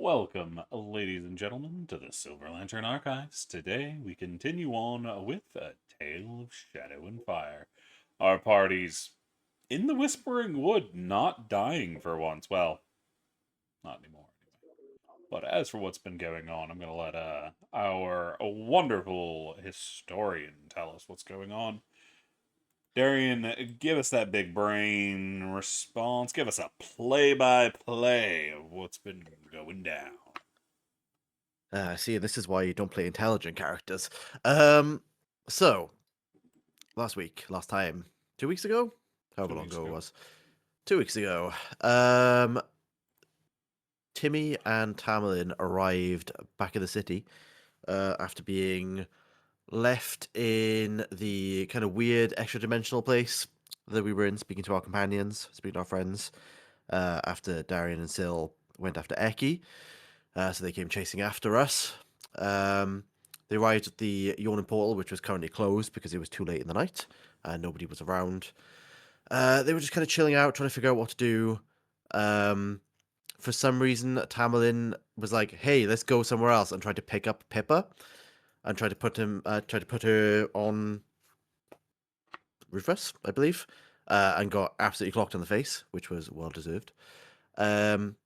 Welcome, ladies and gentlemen, to the Silver Lantern Archives. Today we continue on with A Tale of Shadow and Fire. Our party's in the Whispering Wood, not dying for once. Well, not anymore, anyway. But as for what's been going on, I'm going to let our wonderful historian tell us what's going on. Darian, give us that big brain response. Give us a play-by-play of what's been going down. See, this is why you don't play intelligent characters. Um, so last time, 2 weeks ago, however Two long weeks ago it ago. was, 2 weeks ago, um, Timmy and Tamerlane arrived back in the city after being left in the kind of weird extra dimensional place that we were in, speaking to our companions, speaking to our friends, after Darian and Syl went after Eki. So they came chasing after us. They arrived at the Yawning Portal, which was currently closed because it was too late in the night and nobody was around. They were just kind of chilling out, trying to figure out what to do. For some reason, Tamerlane was like, "Hey, let's go somewhere else," and tried to pick up Pippa and tried to put her on Rufus, I believe, and got absolutely clocked in the face, which was well deserved. Um,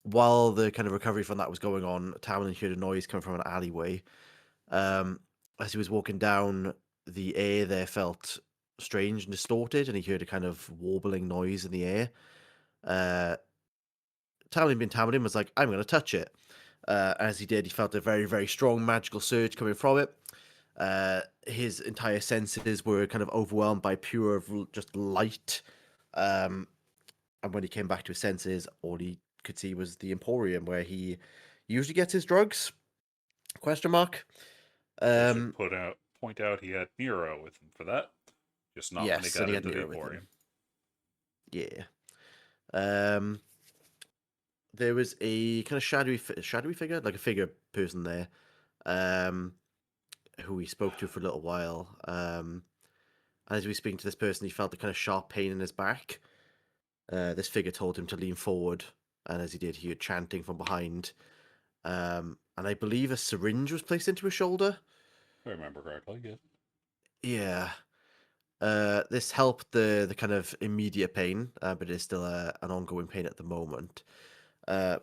while the kind of recovery from that was going on, Tamerlane heard a noise coming from an alleyway. Um, as he was walking down, the air there felt strange and distorted, and he heard a kind of warbling noise in the air. Uh, Tamerlane being Tamerlane was like, "I'm going to touch it." As he did, he felt a very, very strong magical surge coming from it. His entire senses were kind of overwhelmed by pure just light. Um, and when he came back to his senses, all he could see was the Emporium, where he usually gets his drugs. Question mark. I should Um, point out he had Nero with him for that, just not when they yes, got and he had into the Nero with him. Emporium. Yeah. Um, there was a kind of shadowy figure, like a figure person there, um, who he spoke to for a little while. And as he was speaking to this person, he felt a kind of sharp pain in his back. This figure told him to lean forward, and as he did, he heard chanting from behind. And I believe a syringe was placed into his shoulder. If I remember correctly, yes. Yeah. This helped the kind of immediate pain, but it's still an ongoing pain at the moment. Uh,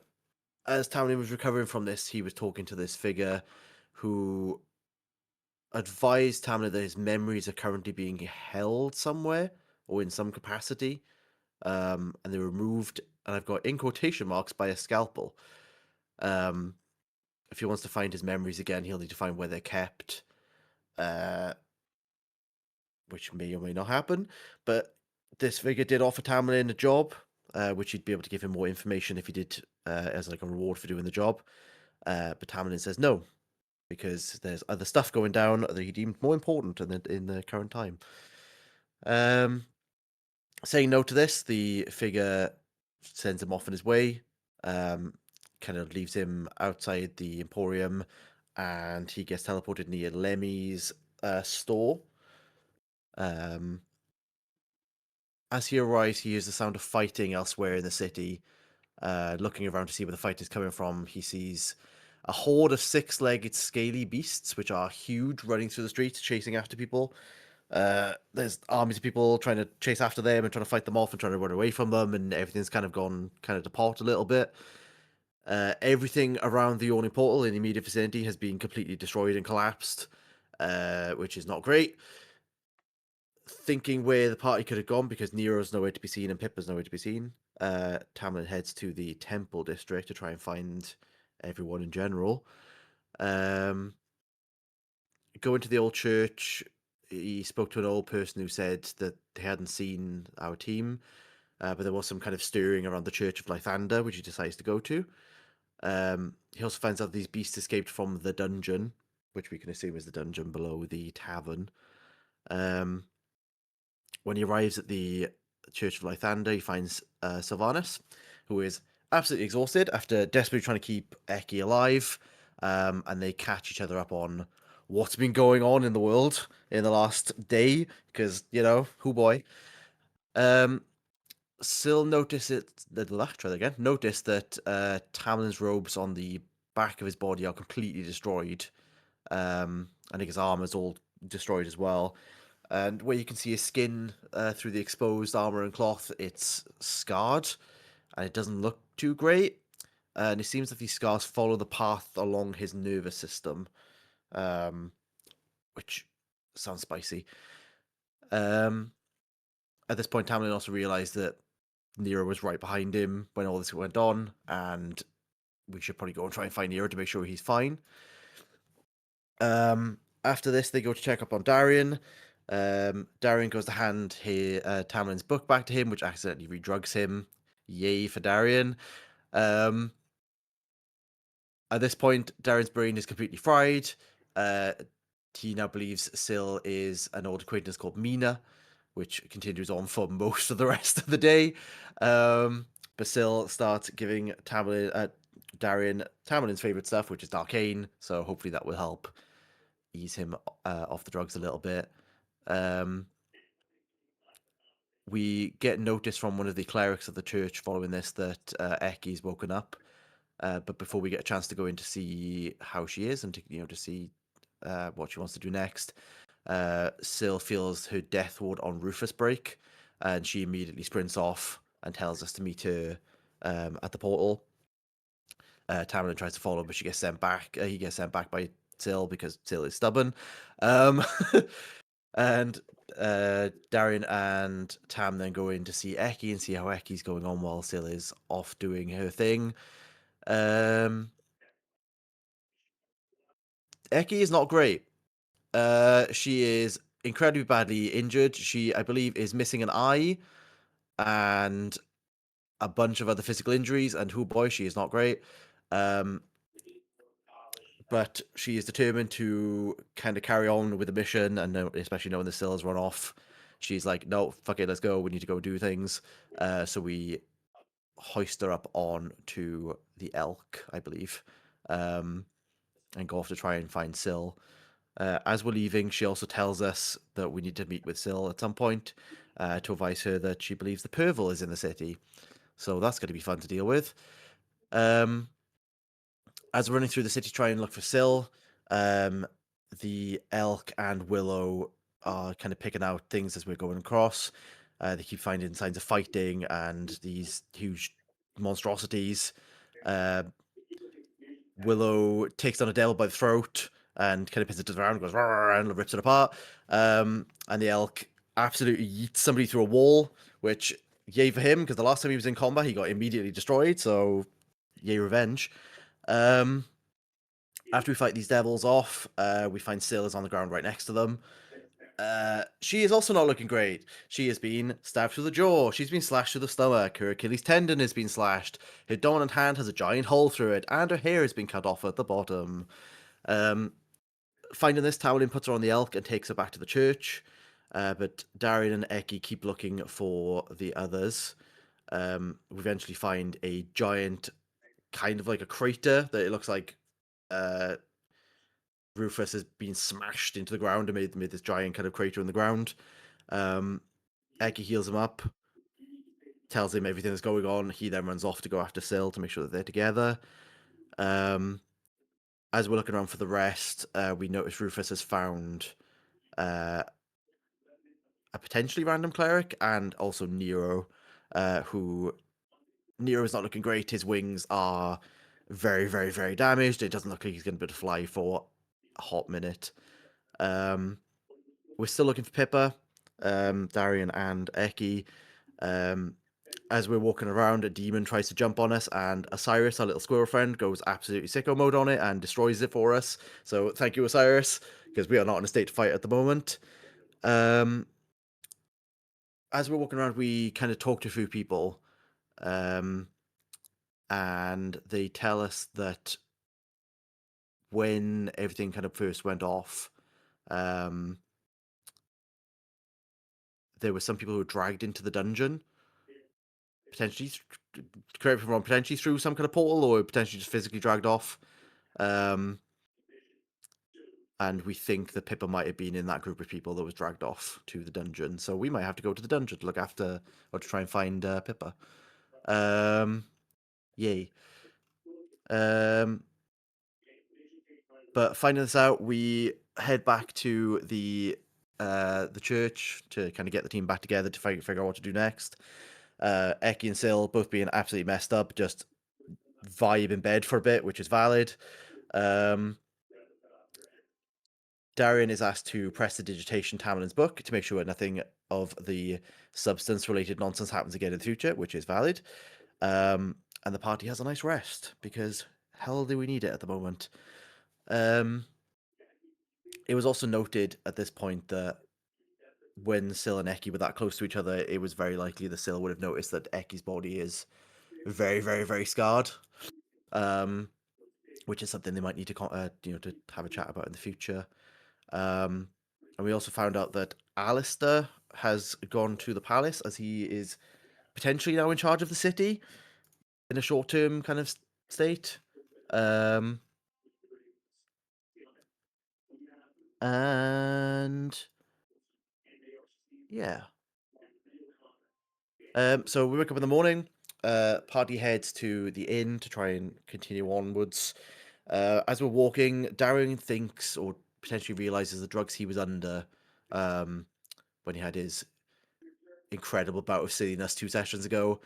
as Townley was recovering from this, he was talking to this figure who advised Tamlin that his memories are currently being held somewhere or in some capacity, and they're removed. And I've got in quotation marks by a scalpel. Um, if he wants to find his memories again, he'll need to find where they're kept, uh, which may or may not happen. But this figure did offer Tamlin a job, which he'd be able to give him more information if he did, as like a reward for doing the job. But Tamlin says no, because there's other stuff going down that he deemed more important in the current time. Um, saying no to this, the figure sends him off on his way, um, kind of leaves him outside the Emporium, and he gets teleported near Lemmy's store. Um, as he arrives, he hears the sound of fighting elsewhere in the city. Looking around to see where the fight is coming from, he sees a horde of six-legged scaly beasts, which are huge, running through the streets, chasing after people. There's armies of people trying to chase after them and trying to fight them off and trying to run away from them, and everything's kind of gone kind of to pot a little bit. Everything around the Yawning Portal in the immediate vicinity has been completely destroyed and collapsed, which is not great. Thinking where the party could have gone because Nero's nowhere to be seen and Pippa's nowhere to be seen, Tamlin heads to the Temple District to try and find everyone in general. Um, Going to the old church, he spoke to an old person who said that they hadn't seen our team, but there was some kind of stirring around the Church of Lythander, which he decides to go to. He also finds out these beasts escaped from the dungeon, which we can assume is the dungeon below the tavern. Um, when he arrives at the Church of Lythander, he finds Sylvanus, who is absolutely exhausted after desperately trying to keep Eki alive, and they catch each other up on what's been going on in the world in the last day, because, who boy. Um, Syl notice it. Try that again. Notice that Tamlin's robes on the back of his body are completely destroyed. I think his armor's all destroyed as well. And where you can see his skin through the exposed armor and cloth, it's scarred, and it doesn't look too great. And it seems that these scars follow the path along his nervous system, um, which sounds spicy. Um, at this point, Tamlin also realized that Nero was right behind him when all this went on, and we should probably go and try and find Nero to make sure he's fine. After this, they go to check up on Darian. Darian goes to hand Tamlin's book back to him, which accidentally redrugs him. Yay for Darian. Um, at this point, Darian's brain is completely fried. He now believes Syl is an old acquaintance called Mina, which continues on for most of the rest of the day. But Syl starts giving Darian Tamlin's favorite stuff, which is Darkane. So hopefully that will help ease him off the drugs a little bit. We get notice from one of the clerics of the church following this that Ecky's woken up. But before we get a chance to go in to see how she is and to see what she wants to do next, Syl feels her death ward on Rufus break, and she immediately sprints off and tells us to meet her at the portal. Tamlin tries to follow, but she gets sent back. He gets sent back by Syl because Syl is stubborn. And Darian and Tam then go in to see Ecky and see how Ecky's going on while Syl is off doing her thing. Ecky is not great. She is incredibly badly injured. She, I believe, is missing an eye and a bunch of other physical injuries. And oh boy, she is not great. But she is determined to kind of carry on with the mission, and especially knowing the Syl has run off. She's like, no, fuck it, let's go. We need to go do things. So we hoist her up on to the Elk, I believe, and go off to try and find Syl. As we're leaving, she also tells us that we need to meet with Syl at some point to advise her that she believes the Pervil is in the city. So that's going to be fun to deal with. As we're running through the city trying to look for Syl, the Elk and Willow are kind of picking out things as we're going across. They keep finding signs of fighting and these huge monstrosities. Willow takes on a devil by the throat and kind of pins it to the ground, goes and rips it apart. And the Elk absolutely yeets somebody through a wall, which yay for him because the last time he was in combat he got immediately destroyed. So yay revenge. After we fight these devils off, we find Syl is on the ground right next to them. She is also not looking great. She has been stabbed through the jaw. She's been slashed through the stomach. Her Achilles tendon has been slashed. Her dominant hand has a giant hole through it, and her hair has been cut off at the bottom. Finding this, Towlin puts her on the Elk and takes her back to the church. But Darian and Ecky keep looking for the others. We eventually find a giant, kind of like a crater that it looks like Rufus has been smashed into the ground and made this giant kind of crater in the ground. Eggy heals him up, tells him everything that's going on. He then runs off to go after Syl to make sure that they're together. As we're looking around for the rest, we notice Rufus has found a potentially random cleric and also Nero, who Nero is not looking great. His wings are very, very, very damaged. It doesn't look like he's going to be able to fly for a hot minute. We're still looking for Pippa, Darian, and Ecky. As we're walking around, a demon tries to jump on us, and Osiris, our little squirrel friend, goes absolutely sicko mode on it and destroys it for us. So thank you, Osiris, because we are not in a state to fight at the moment. As we're walking around, we kind of talk to a few people, and they tell us that when everything kind of first went off, there were some people who were dragged into the dungeon, potentially, correct me if I'm wrong, potentially through some kind of portal or potentially just physically dragged off. and we think that Pippa might have been in that group of people that was dragged off to the dungeon. So we might have to go to the dungeon to look after or to try and find Pippa. Yay. But finding this out, we head back to the church to kind of get the team back together to figure out what to do next. Eki and Syl both being absolutely messed up, just vibe in bed for a bit, which is valid. Darian is asked to press the digitation Tamlin's book to make sure nothing of the substance-related nonsense happens again in the future, which is valid. And the party has a nice rest, because hell do we need it at the moment. It was also noted at this point that when Syl and Eki were that close to each other, it was very likely that Syl would have noticed that Eki's body is very, very, very scarred, which is something they might need to to have a chat about in the future. And we also found out that Alistair has gone to the palace, as he is potentially now in charge of the city in a short-term kind of state. And yeah. So we wake up in the morning. Party heads to the inn to try and continue onwards. As we're walking, Darren thinks or potentially realizes the drugs he was under when he had his incredible bout of silliness 2 sessions ago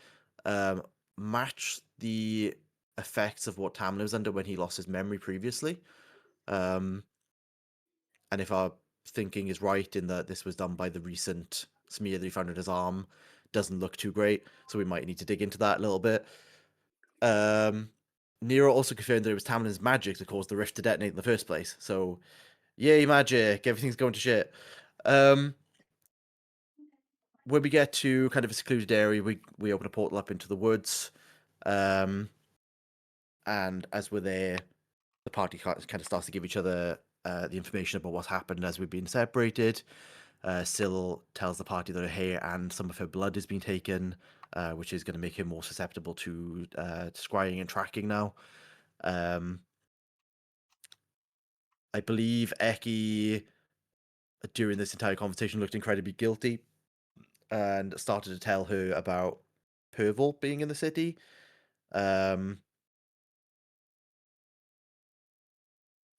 match the effects of what Tamlin was under when he lost his memory previously. And if our thinking is right in that this was done by the recent smear that he found on his arm, doesn't look too great, so we might need to dig into that a little bit. Nero also confirmed that it was Tamlin's magic that caused the rift to detonate in the first place. So, yay, magic! Everything's going to shit. When we get to kind of a secluded area, we open a portal up into the woods. And as we're there, the party kind of starts to give each other the information about what's happened as we've been separated. Syl tells the party that her hair and some of her blood has been taken, which is going to make her more susceptible to scrying and tracking now. I believe Eki, during this entire conversation, looked incredibly guilty and started to tell her about Perval being in the city.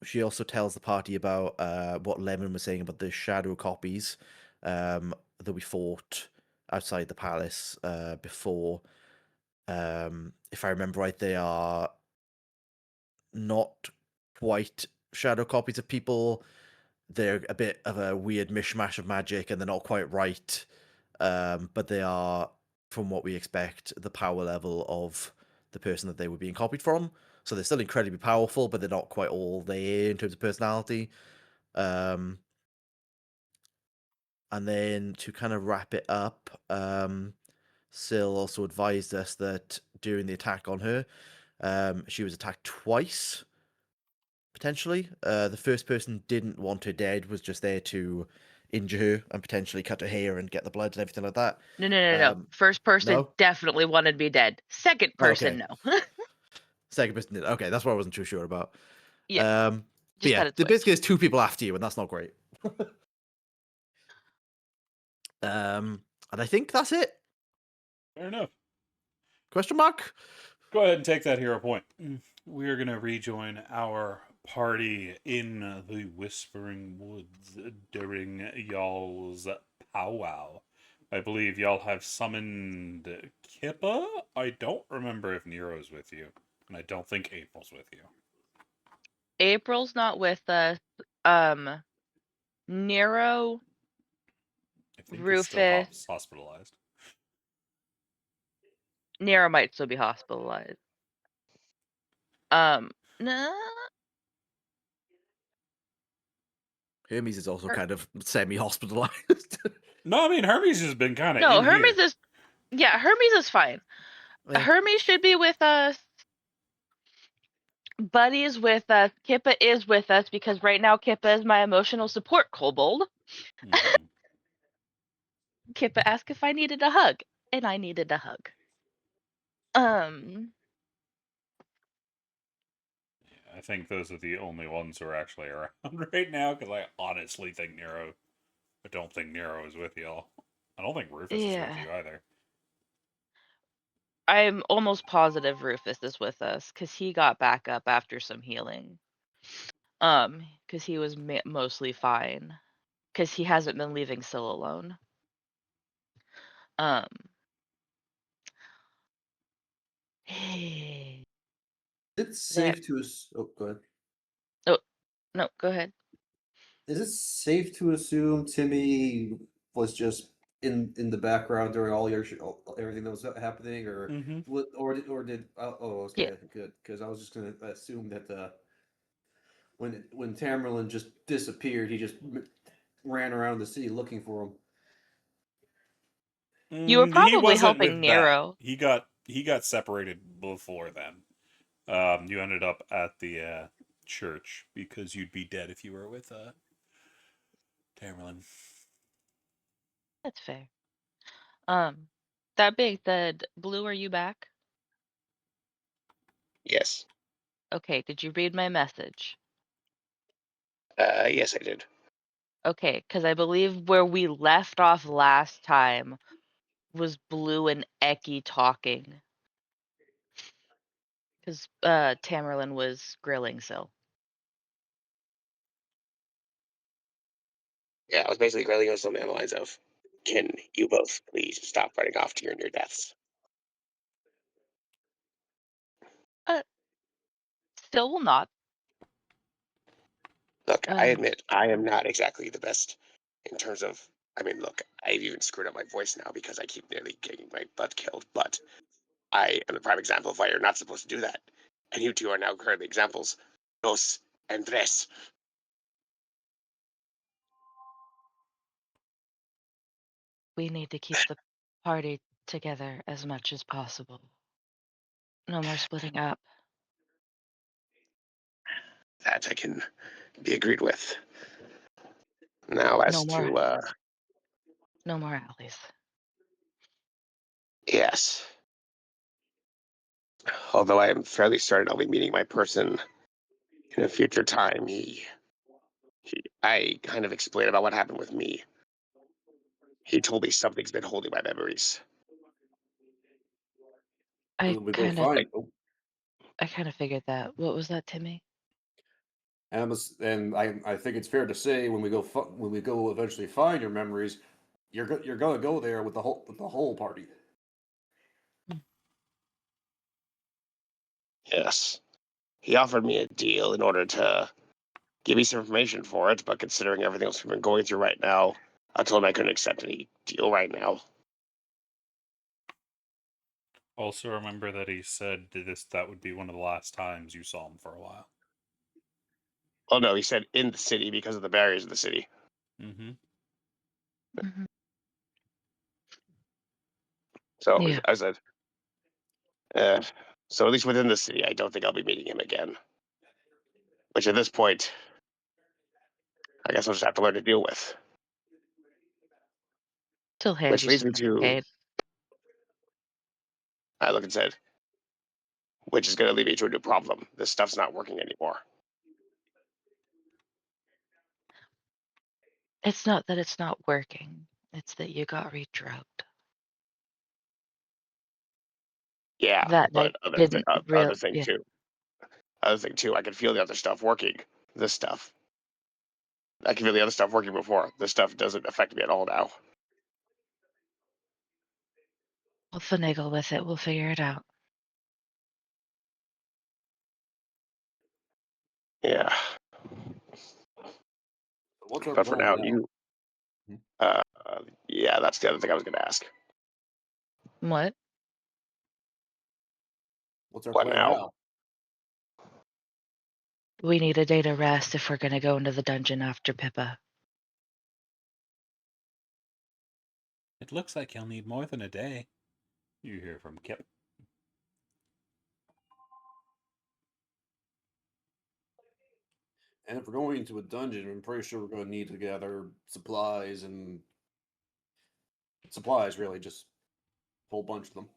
She also tells the party about what Lemon was saying about the shadow copies that we fought outside the palace before. If I remember right, they are not quite shadow copies of people. They're a bit of a weird mishmash of magic, and they're not quite right. But they are, from what we expect, the power level of the person that they were being copied from. So they're still incredibly powerful, but they're not quite all there in terms of personality. And then to kind of wrap it up, Syl also advised us that during the attack on her, she was attacked twice, potentially. The first person didn't want her dead, was just there to injure her and potentially cut her hair and get the blood and everything like that. No. First person No? definitely wanted me dead. Second person, Okay. no. Second person did. Okay, that's what I wasn't too sure about. Yeah, But just yeah, had it the switch. basically there's 2 people after you, and that's not great. And I think that's it. Fair enough. Question mark? Go ahead and take that hero point. We are going to rejoin our party in the Whispering Woods during y'all's powwow. I believe y'all have summoned Kippa. I don't remember if Nero's with you, and I don't think April's with you. April's not with us. Nero, I think he's still Rufus. hospitalized. Nero might still be hospitalized. No. Hermes is also kind of semi-hospitalized. No, I mean Hermes has been kind of No, in Hermes here. is. Yeah, Hermes is fine. Yeah. Hermes should be with us. Buddy is with us. Kippa is with us because right now Kippa is my emotional support kobold. Mhm. Kippa asked if I needed a hug, and I needed a hug. Yeah. I think those are the only ones who are actually around right now, because I honestly think Nero. I don't think Nero is with y'all. I don't think Rufus is with Yeah. you either. I'm almost positive Rufus is with us because he got back up after some healing. Because he was mostly fine. Because he hasn't been leaving Syl alone. Um. It's There. safe to oh, go ahead. Oh, no, go ahead. Is it safe to assume Timmy was just in the background during all your everything that was happening, or Mm-hmm. what, or did oh Yeah. okay, good, because I was just gonna assume that when Tamerlane just disappeared, he just ran around the city looking for him. You were He probably wasn't helping with Nero. that. He got separated before then. You ended up at the church because you'd be dead if you were with Tamerlane. That's fair. That being said, Blue, are you back? Yes. Okay, did you read my message? Yes, I did. Okay, because I believe where we left off last time was Blue and Eki talking. Because Tamerlane was grilling Syl. Yeah, I was basically grilling on something on the lines of, "Can you both please stop running off to your near deaths?" Syl will not. Look, I Um, admit I am not exactly the best in terms of. I mean, look, I've even screwed up my voice now because I keep nearly getting my butt killed. But I am the prime example of why you're not supposed to do that, and you two are now currently examples. Dos and tres. we need to keep the party together as much as possible. No more splitting up. That I can be agreed with. Now, as No more. to No more alleys. yes. Although I am fairly certain I'll be meeting my person in a future time, I kind of explained about what happened with me. He told me something's been holding my memories. I We go kind of, find. I kind of figured that. What was that, Timmy? And I think it's fair to say when we go eventually find your memories, you're gonna go there with the whole party. Yes. He offered me a deal in order to give me some information for it, but considering everything else we've been going through right now, I told him I couldn't accept any deal right now. Also, remember that he said that would be one of the last times you saw him for a while. Oh no, he said in the city because of the barriers of the city. Mm-hmm. Mm-hmm. So Yeah. I said, uh, so at least within the city, I don't think I'll be meeting him again. Which at this point, I guess I'll just have to learn to deal with. Still hands Which you leads some me to, barricade. I look and said, which is going to lead me to a new problem. This stuff's not working anymore. It's not that it's not working. It's that you got redrugged. Yeah, That I but didn't real. other thing Yeah. too. Other thing too, I can feel the other stuff working. This stuff. I can feel the other stuff working before. This stuff doesn't affect me at all now. We'll finagle with it. We'll figure it out. So Yeah, what's our but for plan now, now? you. Uh, yeah, that's the other thing I was going to ask. What? What's our What plan now? now? We need a day to rest if we're gonna go into the dungeon after Pippa. It looks like you'll need more than a day. You hear from Kip. And if we're going into a dungeon, I'm pretty sure we're going to need to gather supplies and supplies. Really, just a whole bunch of them.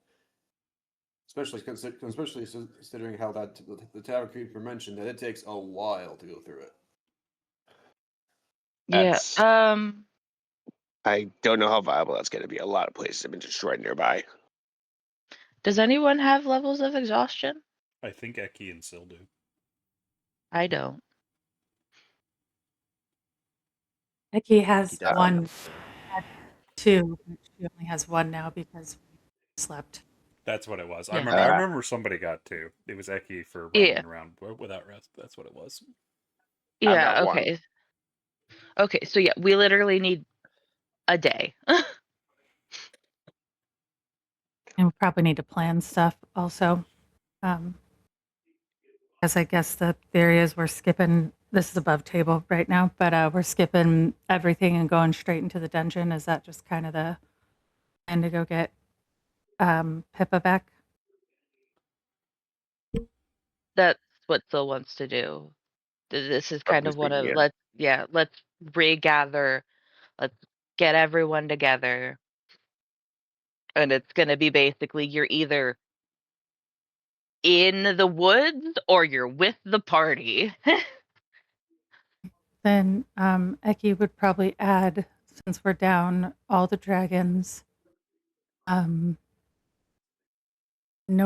especially considering how the Tower Creeper mentioned that it takes a while to go through it. Yeah. That's I don't know how viable that's going to be. A lot of places have been destroyed nearby. Does anyone have levels of exhaustion? I think Eki and Sil do. I don't. Nikki has He does. one, had two, but she only has one now because we slept. That's what it was. I Yeah. remember. I remember somebody got two. It was Eki for Yeah. running around without rest. That's what it was. I've Yeah. got one. Okay. Okay. So yeah, we literally need a day. And we probably need to plan stuff also. As I guess the theory is we're skipping, this is above table right now, but we're skipping everything and going straight into the dungeon. Is that just kind of the plan to go get Pippa back? That's what Phil wants to do. This is kind Roughly of what speaking, a yeah. let's regather, let's get everyone together. And it's gonna be basically you're either in the woods or you're with the party. Then Eki would probably add, since we're down, all the dragons. No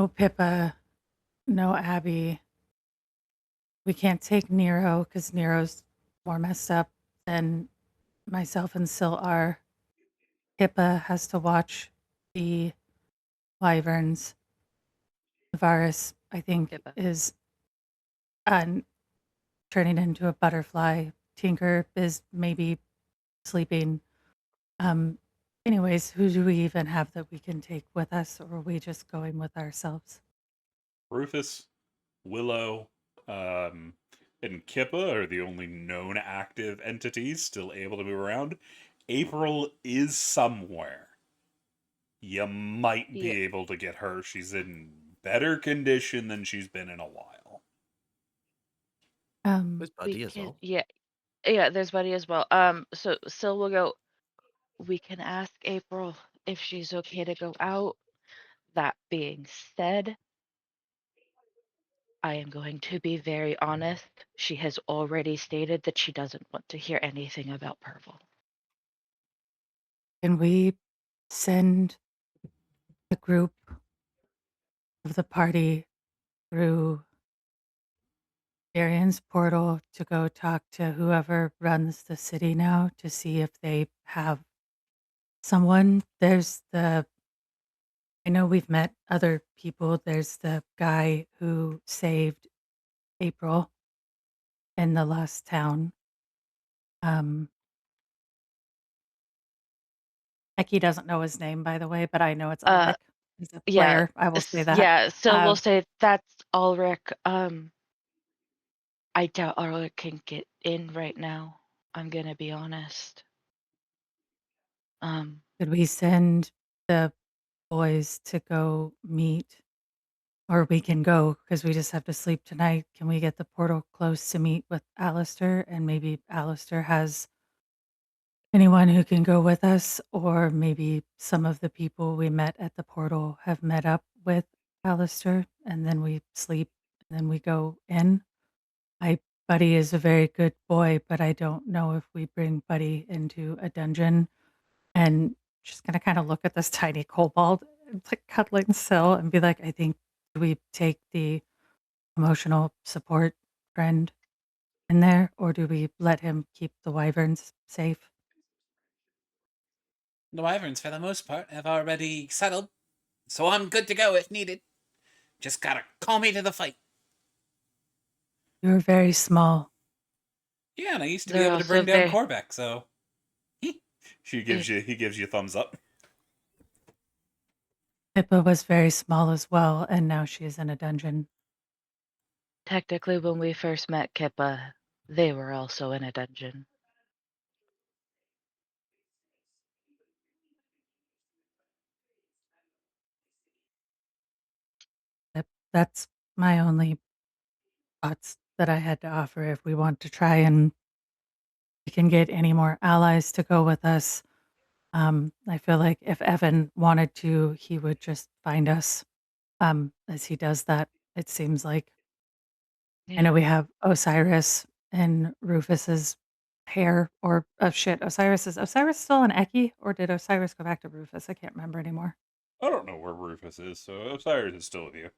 Pippa, no Abby. We can't take Nero because Nero's more messed up than myself and Sil are. Pippa has to watch the wyverns. Varus, I think, Pippa. is turning into a butterfly. Tinker is maybe sleeping. Anyways, who do we even have that we can take with us, or are we just going with ourselves? Rufus, Willow, and Kippa are the only known active entities still able to move around. April is somewhere. You might be Yeah. able to get her. She's in better condition than she's been in a while. There's We Buddy as can, well. yeah, there's Buddy as well. So Sil will go. We can ask April if she's okay to go out. That being said, I am going to be very honest. She has already stated that she doesn't want to hear anything about Purple. Can we send the group of the party through Darian's portal to go talk to whoever runs the city now to see if they have someone? I know we've met other people. There's the guy who saved April in the last town. Eki doesn't know his name, by the way, but I know it's Ulrich. He's a Yeah, player. I will say that. yeah. So Uh, we'll say that's Ulrich. I doubt Ulrich can get in right now. I'm gonna be honest. Could we send the boys to go meet? Or we can go because we just have to sleep tonight. Can we get the portal close to meet with Alistair? And maybe Alistair has anyone who can go with us, or maybe some of the people we met at the portal have met up with Alistair, and then we sleep and then we go in. Buddy is a very good boy, but I don't know if we bring Buddy into a dungeon and just gonna kind of look at this tiny kobold, like cuddling Sil, and be like, I think we take the emotional support friend in there, or do we let him keep the wyverns safe? The wyverns, for the most part, have already settled, so I'm good to go if needed. Just gotta call me to the fight. You're very small. Yeah, and I used to be They're able to also bring down very- Korbeck, so He gives you a thumbs up. Pippa was very small as well, and now she is in a dungeon. Technically, when we first met Kippa, they were also in a dungeon. That's my only thoughts that I had to offer. If we want to try and we can get any more allies to go with us, I feel like if Evan wanted to, he would just find us as he does that, it seems like. I Yeah. know we have Osiris and Rufus's hair, or oh shit, Osiris still an Eki, or did Osiris go back to Rufus? I can't remember anymore. I don't know where Rufus is, so Osiris is still with you.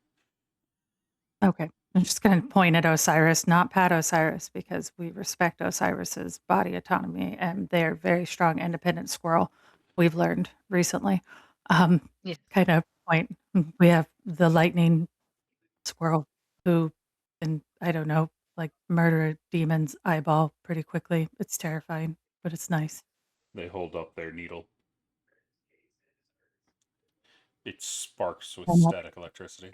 Okay. I'm just going to point at Osiris, not pat Osiris, because we respect Osiris's body autonomy and they're very strong, independent squirrel. We've learned recently. Yeah. Kind of point. We have the lightning squirrel who can, I don't know, like murder a demon's eyeball pretty quickly. It's terrifying, but it's nice. They hold up their needle. It sparks with And that- static electricity.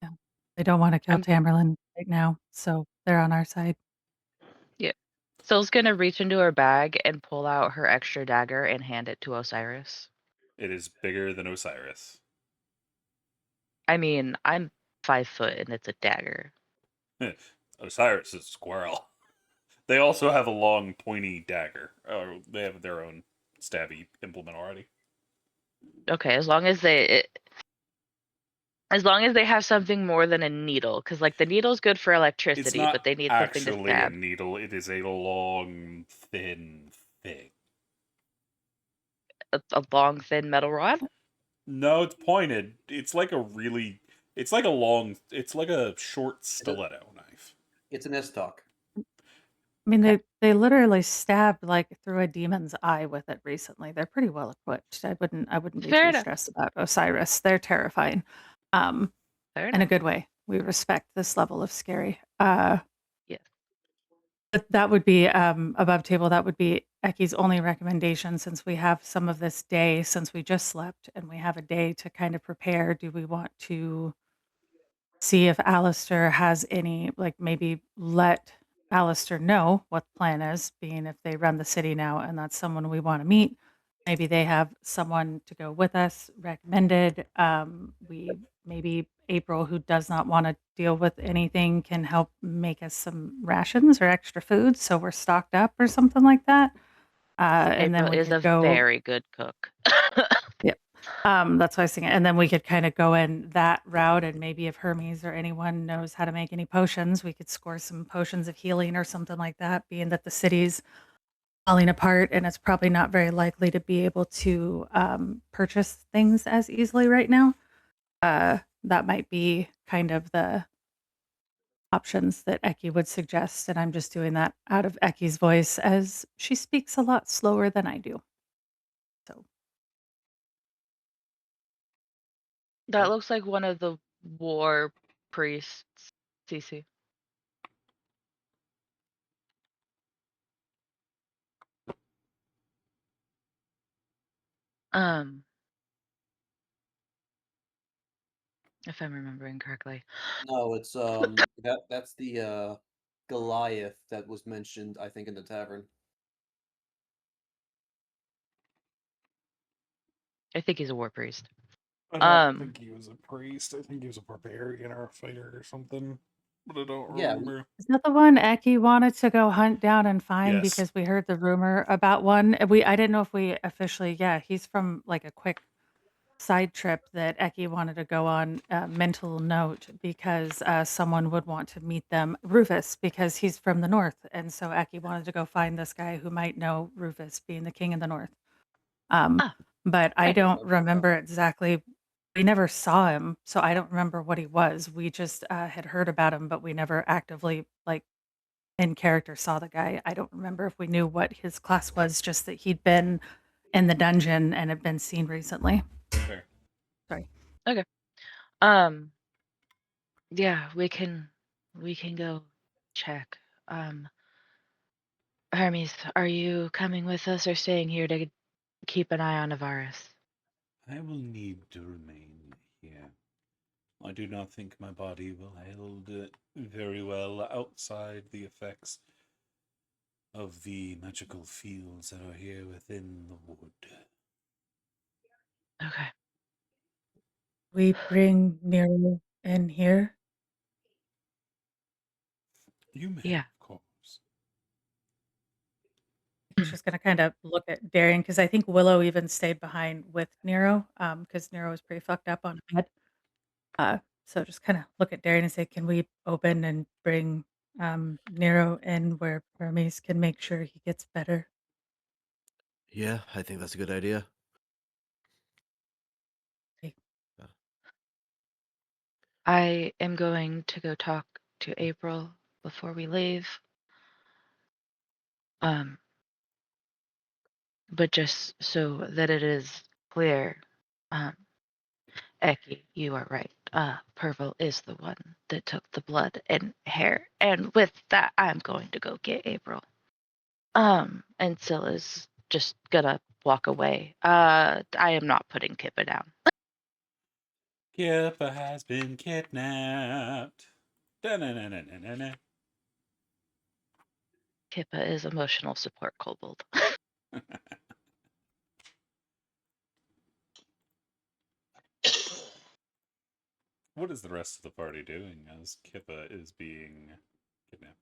yeah. They don't want to kill I'm Tamerlane right now, so they're on our side. Syl's gonna reach into her bag and pull out her extra dagger and hand it to Osiris. It is bigger than Osiris. I mean, I'm 5 foot and it's a dagger. Osiris is a squirrel. They also have a long, pointy dagger. Or they have their own stabby implement already. Okay, as long as they have something more than a needle, because like the needle's good for It's electricity, not but they need something to actually a stab. needle. It is a long, thin thing. A long, thin metal rod. No, it's pointed. It's like a really. It's like a long. It's like a short stiletto knife. It's an S-Talk. I mean, they literally stabbed like through a demon's eye with it recently. They're pretty well equipped. I wouldn't be Fair too enough. stressed about Osiris. They're terrifying, Fair in a enough. good way. We respect this level of scary. Yes. But that would be above table. That would be Eki's only recommendation, since we have some of this day, since we just slept, and we have a day to kind of prepare. Do we want to see if Alistair has any, like maybe let Alistair know what the plan is, being if they run the city now and that's someone we want to meet. Maybe they have someone to go with us recommended. Maybe April, who does not want to deal with anything, can help make us some rations or extra food so we're stocked up or something like that. And then April we is could a go. very good cook. Yep. That's why I was thinking. And then we could kind of go in that route, and maybe if Hermes or anyone knows how to make any potions, we could score some potions of healing or something like that, being that the city's falling apart and it's probably not very likely to be able to purchase things as easily right now. That might be kind of the options that Eki would suggest. And I'm just doing that out of Eki's voice, as she speaks a lot slower than I do. So That looks like one of the war priests, CC. If I'm remembering correctly. No, it's that's the Goliath that was mentioned, I think, in the tavern. I think he's a war priest. I don't think he was a priest. I think he was a barbarian or a fighter or something. But I don't Yeah, remember. is that the one Eki wanted to go hunt down and find, Yes. because we heard the rumor about one? I didn't know if we officially, yeah, he's from like a quick side trip that Eki wanted to go on, mental note, because someone would want to meet them, Rufus, because he's from the north. And so Eki wanted to go find this guy who might know Rufus, being the king of the north. Ah, But I right. don't remember exactly. We never saw him, so I don't remember what he was. We just had heard about him, but we never actively, like, in character saw the guy. I don't remember if we knew what his class was, just that he'd been in the dungeon and had been seen recently. Fair. Sorry. Okay. Yeah, we can go check. Hermes, are you coming with us or staying here to keep an eye on Avaris? I will need to remain here. I do not think my body will hold it very well outside the effects of the magical fields that are here within the wood. Okay. We bring Nero in here. You may, Yeah. of course. She's just gonna kind of look at Darian, because I think Willow even stayed behind with Nero, because Nero was pretty fucked up on a bed. So just kind of look at Darian and say, can we open and bring Nero in where Hermes can make sure he gets better? Yeah, I think that's a good idea. Okay. I am going to go talk to April before we leave. But just so that it is clear, um, Eki, you are right. Pervil is the one that took the blood and hair. And with that, I'm going to go get April. And Scylla's just gonna walk away. I am not putting Kippa down. Kippa has been kidnapped. Da-na-na-na-na-na-na. Kippa is emotional support kobold. What is the rest of the party doing as Kippa is being kidnapped?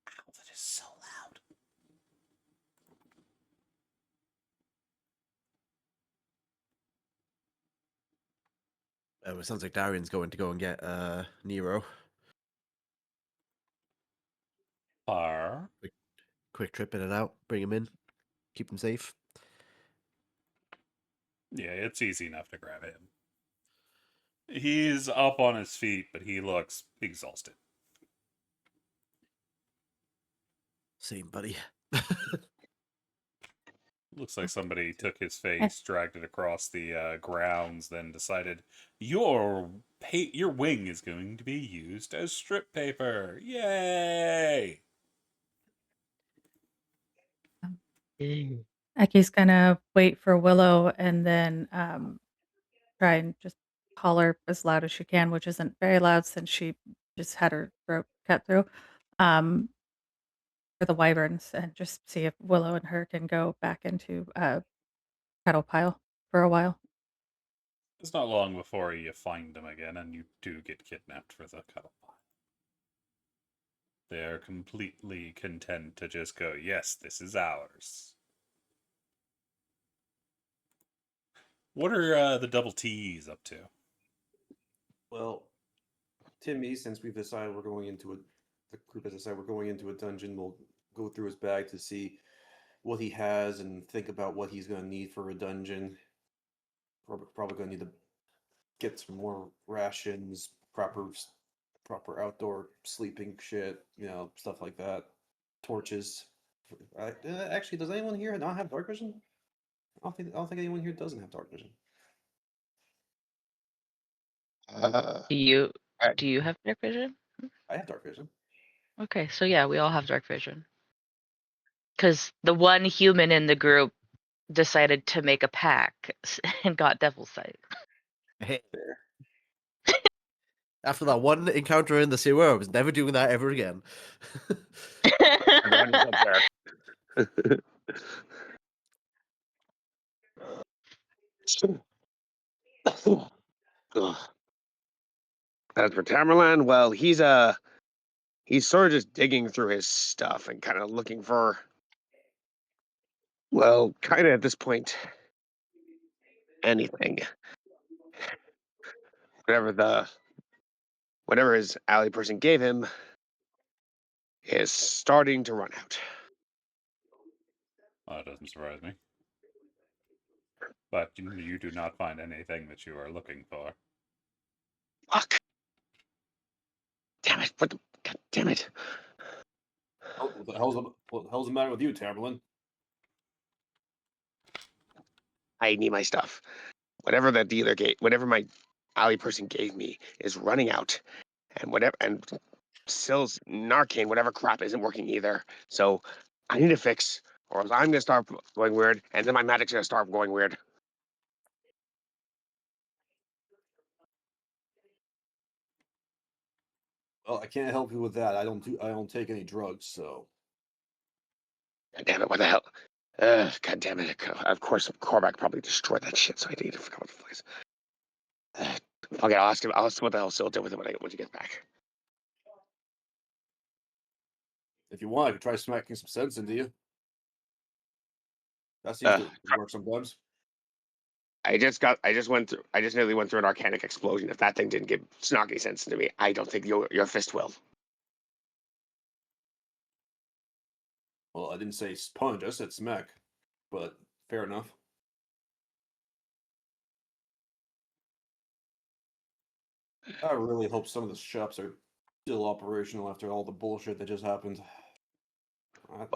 Ow, that is so loud. It sounds like Darian's going to go and get Nero. Par. Quick trip in and out, bring him in, keep him safe. Yeah, it's easy enough to grab him. He's up on his feet, but he looks exhausted. Same, buddy. Looks like somebody took his face, dragged it across the grounds, then decided your wing is going to be used as strip paper. Yay! Eki's gonna wait for Willow and then try and just holler as loud as she can, which isn't very loud since she just had her throat cut through. For the wyverns and just see if Willow and her can go back into cattle pile for a while. It's not long before you find them again, and you do get kidnapped for the cattle pile. They are completely content to just go, yes, this is ours. What are the double T's up to? Well, Timmy, since we've decided we're going into the group has decided we're going into a dungeon, we'll go through his bag to see what he has and think about what he's going to need for a dungeon. Probably going to need to get some more rations, proper outdoor sleeping shit, stuff like that. Torches. Actually, does anyone here not have dark vision? I don't think anyone here doesn't have dark vision. Do you I- do you have dark vision? I have dark vision. Okay, so yeah, we all have dark vision. Because the one human in the group decided to make a pack and got devil sight. Hey, There. after that one encounter in the sewer, I was never doing that ever again. Everyone is up there. Ugh. As for Tamerlan, well, he's sort of just digging through his stuff and kind of looking for, well, kind of at this point, anything. Whatever his alley person gave him is starting to run out. That doesn't surprise me. But you do not find anything that you are looking for. Fuck. Damn it. God damn it. Oh, what the hell's the matter with you, Tamerlan? I need my stuff. Whatever whatever my alley person gave me is running out. And Sill's Narcan, whatever crap, isn't working either. So I need a fix, or else I'm gonna start going weird, and then my magic's gonna start going weird. Well, I can't help you with that. I don't take any drugs, so. God damn it, what the hell? God damn it. Of course, Korvac probably destroyed that shit, so I need to forget what the place. Okay, I'll ask him what the hell Sill did with it when he gets back. If you want, I could try smacking some sense into you. That seems to work sometimes. I just nearly went through an arcanic explosion. If that thing didn't give snarky sense to me, I don't think your fist will. Well, I didn't say punch, I said smack. But fair enough. I really hope some of the shops are still operational after all the bullshit that just happened.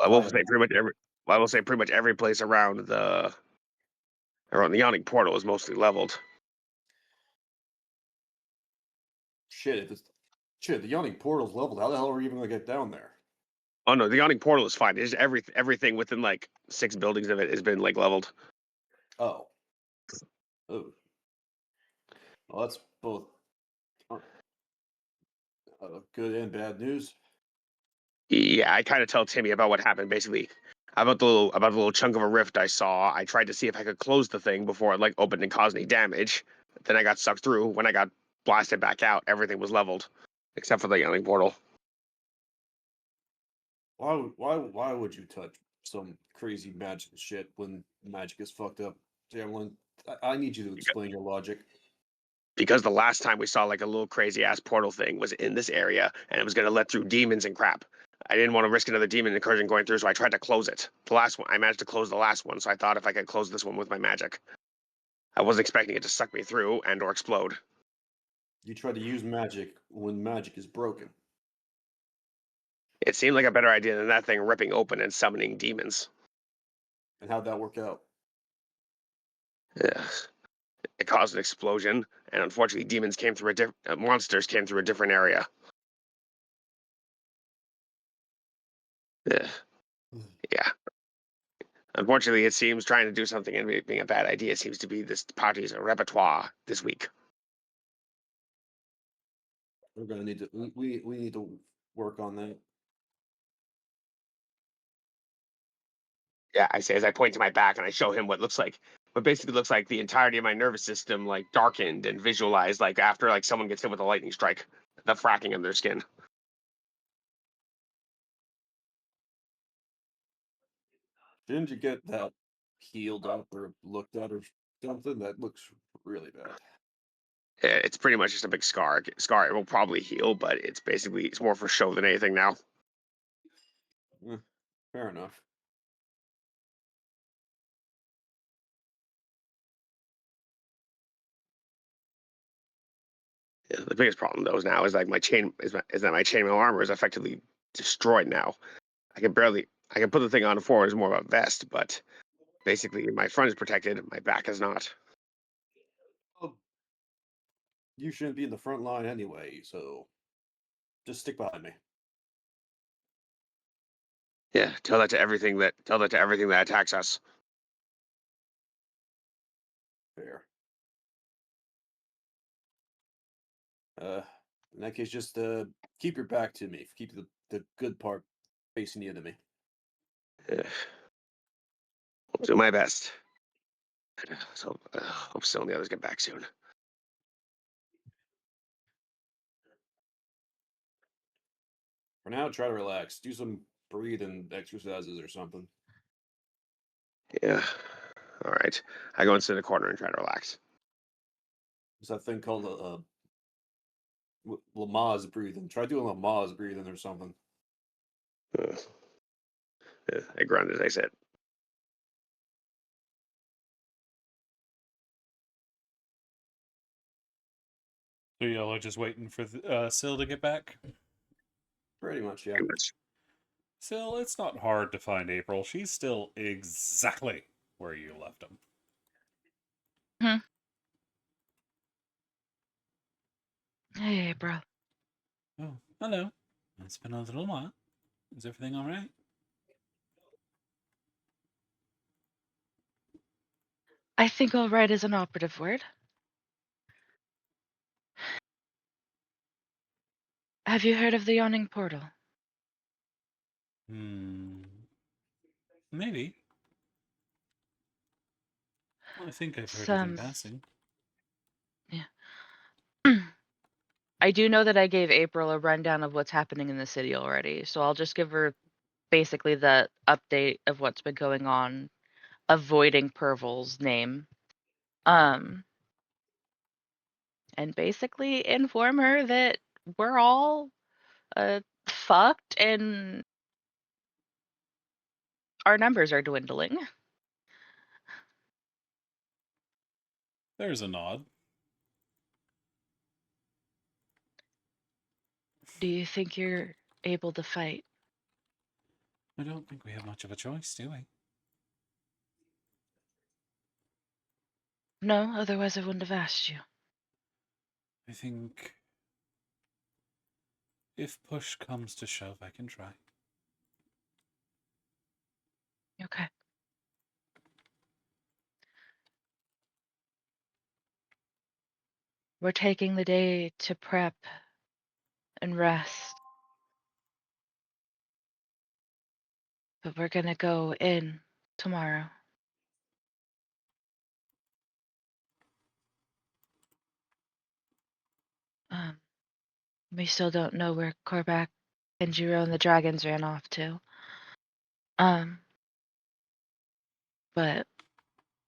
I will say pretty much every place around the Yawning Portal is mostly leveled. Shit, the Yawning Portal's leveled. How the hell are we even gonna get down there? Oh no, the Yawning Portal is fine. It's everything within like 6 buildings of it has been like leveled. Oh. Oh. Well, that's both good and bad news. Yeah, I kind of tell Timmy about what happened. Basically, about the little chunk of a rift I saw. I tried to see if I could close the thing before it like opened and caused any damage. Then I got sucked through. When I got blasted back out, everything was leveled, except for the Yawning Portal. Why would you touch some crazy magic shit when magic is fucked up? Jamlin, I need you to explain your logic. Because the last time we saw like a little crazy ass portal thing was in this area, and it was going to let through demons and crap. I didn't want to risk another demon incursion going through, so I tried to close it. The last one, I managed to close the last one, so I thought if I could close this one with my magic. I wasn't expecting it to suck me through and or explode. You try to use magic when magic is broken. It seemed like a better idea than that thing ripping open and summoning demons. And how'd that work out? Ugh. It caused an explosion, and unfortunately, demons came through monsters came through a different area. Ugh. Yeah. Unfortunately, it seems trying to do something and it being a bad idea seems to be this party's repertoire this week. We're gonna need to we need to work on that. Yeah, I say as I point to my back and I show him what basically looks like the entirety of my nervous system like darkened and visualized like after like someone gets hit with a lightning strike, the fracking of their skin. Shouldn't you get that healed up or looked at or something? That looks really bad. It's pretty much just a big scar. It will probably heal, but it's more for show than anything now. Fair enough. Yeah, the biggest problem though is now is like my chain is that my chainmail armor is effectively destroyed now. I can put the thing on forward as more of a vest, but basically my front is protected, my back is not. Well, you shouldn't be in the front line anyway, so just stick behind me. Yeah, tell that to everything that attacks us. Fair. In that case, just keep your back to me. Keep the good part facing the enemy. Yeah. I'll do my best. So hope Sil and the others get back soon. For now, try to relax. Do some breathing exercises or something. Yeah. All right. I go and sit in a corner and try to relax. There's that thing called Lamaze breathing. Try doing Lamaze breathing or something. I grunt as I sit. So y'all are just waiting for Syl to get back? Pretty much, yeah. Pretty much. Syl, it's not hard to find April. She's still exactly where you left them. Hey, bro. Oh, hello. It's been a little while. Is everything all right? I think all right is an operative word. Have you heard of the Yawning Portal? Maybe. Well, I think I've heard it in passing. Yeah. I do know that I gave April a rundown of what's happening in the city already, so I'll just give her basically the update of what's been going on, avoiding Pervil's name. Um, and basically inform her that we're all fucked and our numbers are dwindling. There's a nod. Do you think you're able to fight? I don't think we have much of a choice, do we? No, otherwise I wouldn't have asked you. I think if push comes to shove, I can try. Okay. We're taking the day to prep and rest. But we're gonna go in tomorrow. Um, we still don't know where Korvac and Jiro and the dragons ran off to. But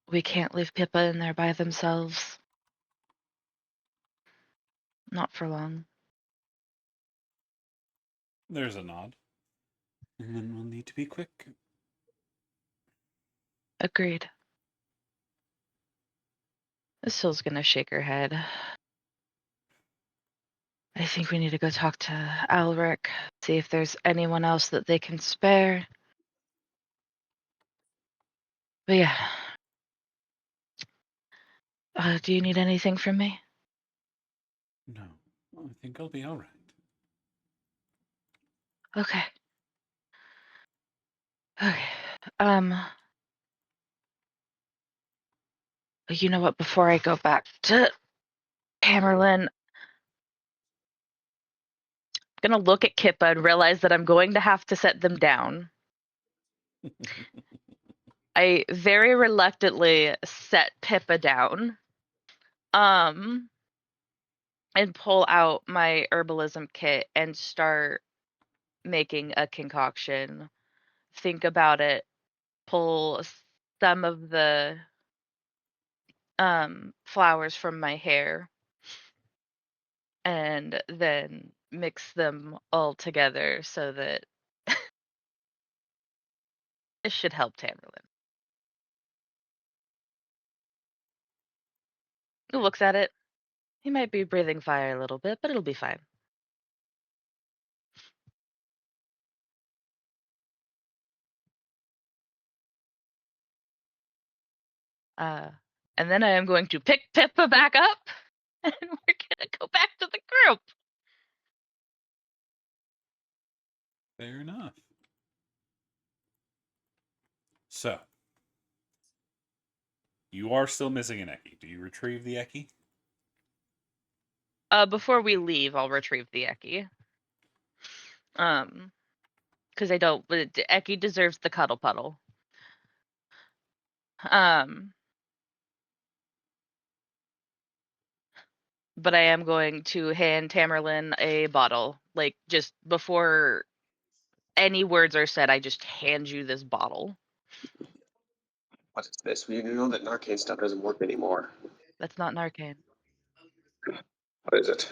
we can't leave Pippa in there by themselves. Not for long. There's a nod. And then we'll need to be quick. Agreed. Syl's gonna shake her head. I think we need to go talk to Alric, see if there's anyone else that they can spare. But yeah. Do you need anything from me? No, I think I'll be all right. Okay. Okay. Um, you know what? Before I go back to Tamerlane, I'm gonna look at Kippa and realize that I'm going to have to set them down. I very reluctantly set Pippa down. And pull out my herbalism kit and start making a concoction. Think about it. Pull some of the flowers from my hair and then mix them all together so that it should help Tamerlane. He looks at it. He might be breathing fire a little bit, but it'll be fine. And then I am going to pick Pippa back up and we're gonna go back to the group. Fair enough. So, you are still missing an Eki. Do you retrieve the Eki? Before we leave, I'll retrieve the Eki. Because I don't. Eki deserves the cuddle puddle. But I am going to hand Tamerlane a bottle. Like, just before any words are said, I just hand you this bottle. What is this? We know that Narcan stuff doesn't work anymore. That's not Narcan. What is it?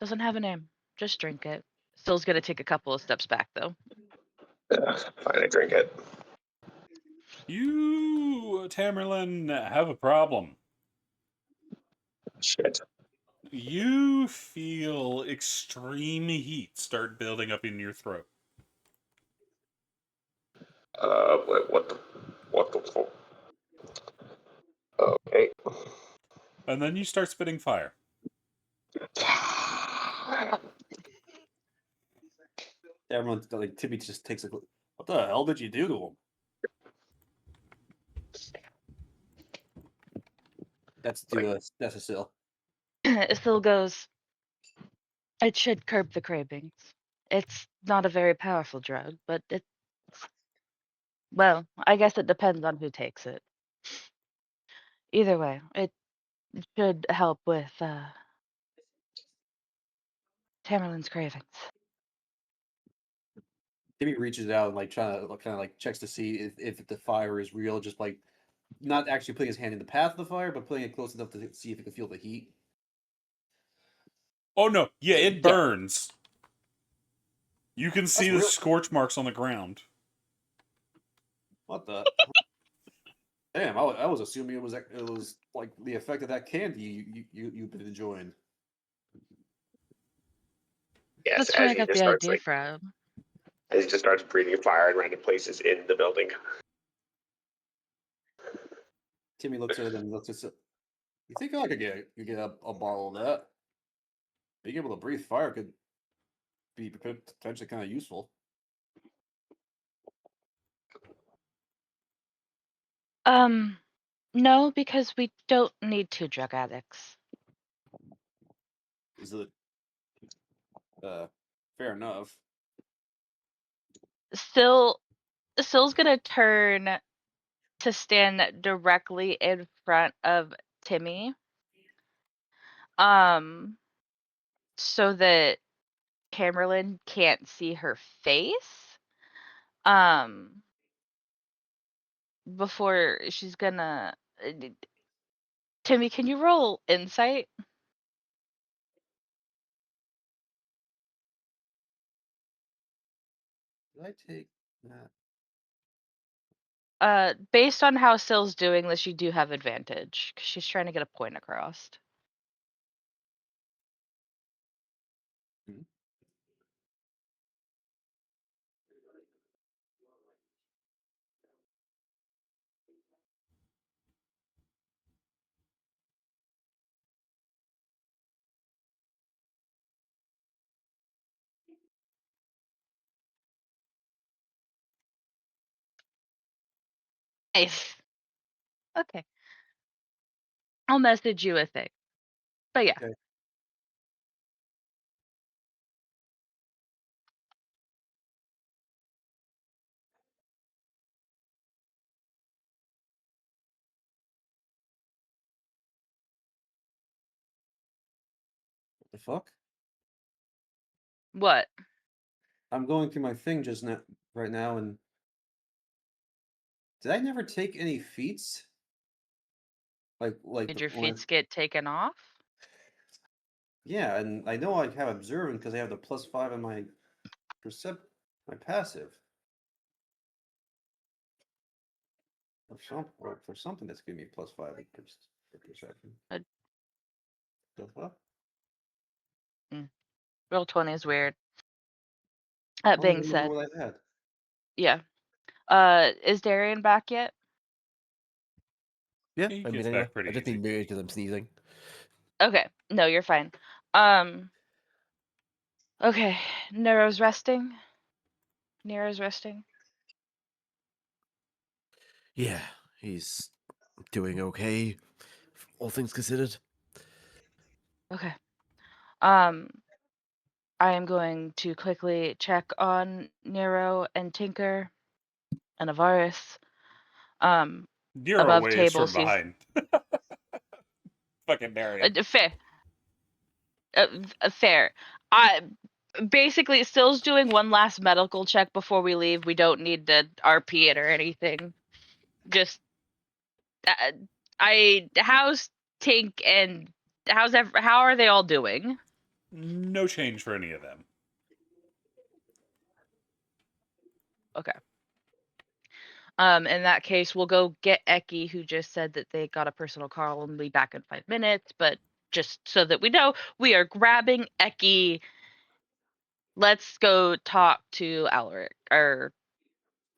Doesn't have a name. Just drink it. Still's gonna take a couple of steps back, though. Fine, I drink it. You, Tamerlane, have a problem. Shit. You feel extreme heat start building up in your throat. What the fuck? Okay. And then you start spitting fire. Everyone, like Timmy, just takes a. What the hell did you do to him? That's a Syl. Still goes. It should curb the cravings. It's not a very powerful drug, but it's. Well, I guess it depends on who takes it. Either way, it should help with Tamerlane's cravings. Timmy reaches out and like trying to kind of like checks to see if the fire is real, just like not actually putting his hand in the path of the fire, but putting it close enough to see if he can feel the heat. Oh no, yeah, it Yeah. burns. You can see the real- scorch marks on the ground. What the? Damn, I was assuming it was like the effect of that candy you've been enjoying. Yes, That's where as I he got just the starts idea from. as he just starts breathing fire in random places in the building. Timmy looks at it and looks at it. You think I could get a bottle of that? Being able to breathe fire could be potentially kind of useful. No, because we don't need 2 drug addicts. Is it? Fair enough. Sill's gonna turn to stand directly in front of Timmy. So that Camerlin can't see her face. Before she's gonna Timmy, can you roll insight? Did I take that? Based on how Sill's doing this, you do have advantage because she's trying to get a point across. Hmm? Nice. Okay. I'll message you a thing. But yeah. Okay. What the fuck? What? I'm going through my thing just now, right now, and did I never take any feats? Like Did the your when I, feats get taken off? yeah, and I know I have observant because I have the +5 in my my passive. For something that's giving me +5 for perception. Uh, The fuck? Roll 20 is weird. That I don't being even remember said, what I had. yeah. Is Darian back yet? Yeah, He I gets mean, back anyway, pretty I just easy. need Mary because I'm sneezing. Okay. No, you're fine. Okay. Nero's resting. Nero's resting. Yeah, he's doing okay, all things considered. Okay. I am going to quickly check on Nero and Tinker and Avaris. You're a Above ways table from sees behind. Fucking Darian. fair. Fair. I basically Still's doing one last medical check before we leave. We don't need to RP it or anything. Just how's Tink and how are they all doing? No change for any of them. Okay. In that case, we'll go get Eki, who just said that they got a personal call and be back in 5 minutes. But just so that we know, we are grabbing Eki. Let's go talk to Alaric or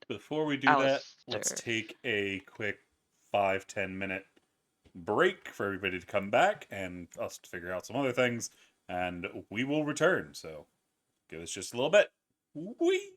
Before we do that, let's Alistair. take a quick 5-10 minute break for everybody to come back and us to figure out some other things, and we will return. So give us just a little bit. Wee.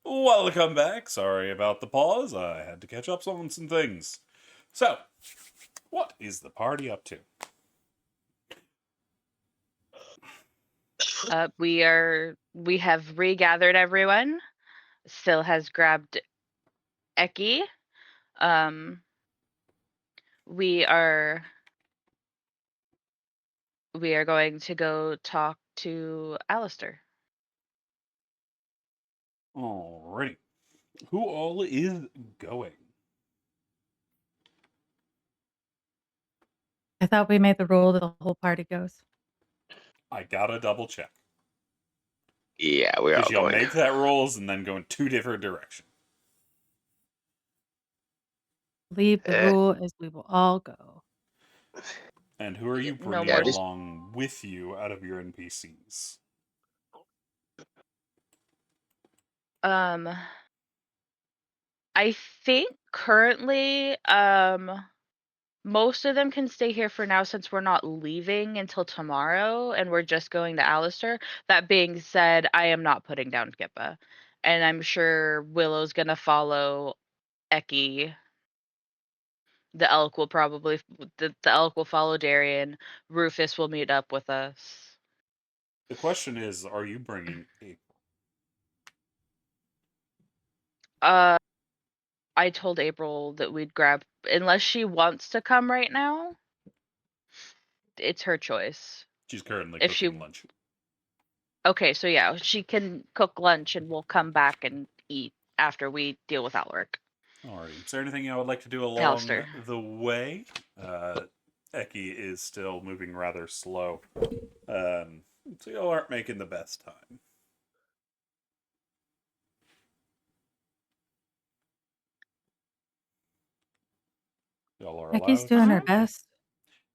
Welcome back. Sorry about the pause. I had to catch up on some things. So, what is the party up to? We have regathered everyone. Syl has grabbed Eki. We are going to go talk to Alistair. Alrighty. Who all is going? I thought we made the rule that the whole party goes. I gotta double check. Yeah, we're all Because you'll going. make that rolls and then go in two different directions. Leave the rule as we will all go. And who are you No bringing more. along with you out of your NPCs? I think currently, most of them can stay here for now since we're not leaving until tomorrow and we're just going to Alistair. That being said, I am not putting down Kippa. And I'm sure Willow's gonna follow Eki. The elk will probably the elk will follow Darian. Rufus will meet up with us. The question is, are you bringing April? I told April that we'd grab unless she wants to come right now. It's her choice. She's currently If cooking she lunch. Okay, so yeah, she can cook lunch and we'll come back and eat after we deal with Alaric. Alrighty. Is there anything I would like to do along Alistair. the way? Eki is still moving rather slow. So y'all aren't making the best time. Y'all are Becky's allowed. doing her best.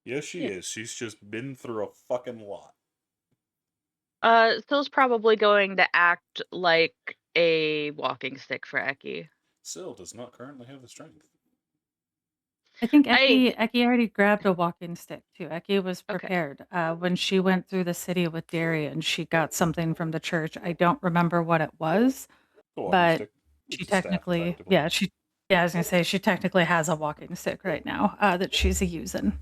Yes, she Yeah. is. She's just been through a fucking lot. Sill's probably going to act like a walking stick for Eki. Syl does not currently have the strength. I think I- Eki already grabbed a walking stick too. Eki was Okay. prepared. When she went through the city with Darian, she got something from the church. I don't remember what it was, The walking but stick. she It's a staff, technically, effectively. I was gonna say she technically has a walking stick right now that she's using.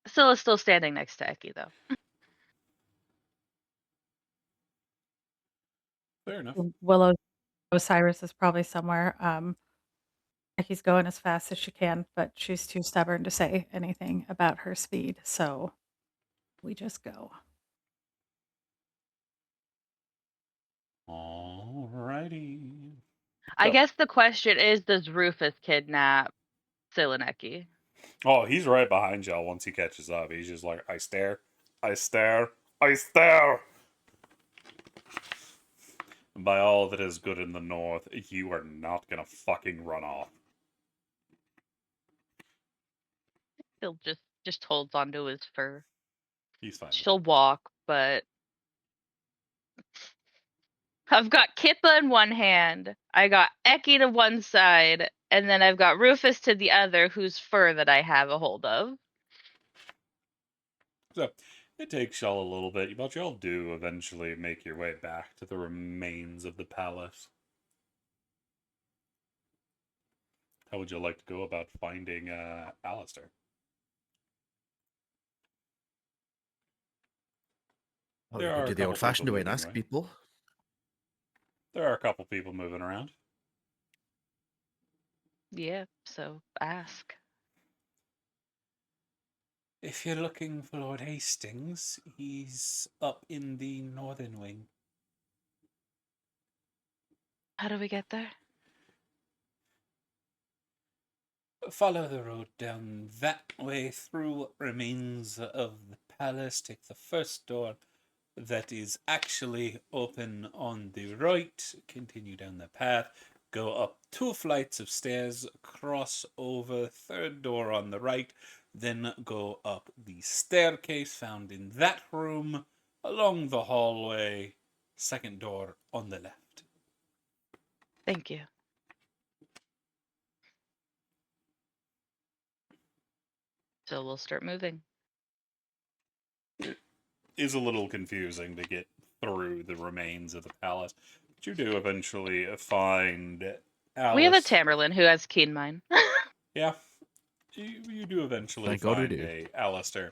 Sill is still standing next to Eki though. Fair enough. Willow Osiris is probably somewhere. Eki's going as fast as she can, but she's too stubborn to say anything about her speed. So we just go. Alrighty. I So- guess the question is, does Rufus kidnap Sill and Eki? Oh, he's right behind y'all once he catches up. He's just like, I stare, I stare, I stare. And by all that is good in the north, you are not gonna fucking run off. Sill just holds onto his fur. He's fine. She'll walk, but I've got Kippa in one hand, I got Eki to one side, and then I've got Rufus to the other, whose fur that I have a hold of. So, it takes y'all a little bit, but y'all do eventually make your way back to the remains of the palace. How would you like to go about finding Alistair? Well, There we are could a do the couple old-fashioned people way and moving ask around. people. There are a couple people moving around. Yeah, so ask. If you're looking for Lord Hastings, he's up in the northern wing. How do we get there? Follow the road down that way through what remains of the palace. Take the first door that is actually open on the right. Continue down the path. Go up 2 flights of stairs. Cross over. Third door on the right. Then go up the staircase found in that room. Along the hallway. Second door on the left. Thank you. So we'll start moving. Is a little confusing to get through the remains of the palace. But you do eventually find Alice. We have a Tamerlane who has keen mind. Yeah, you do eventually Thank God we find do. a Alistair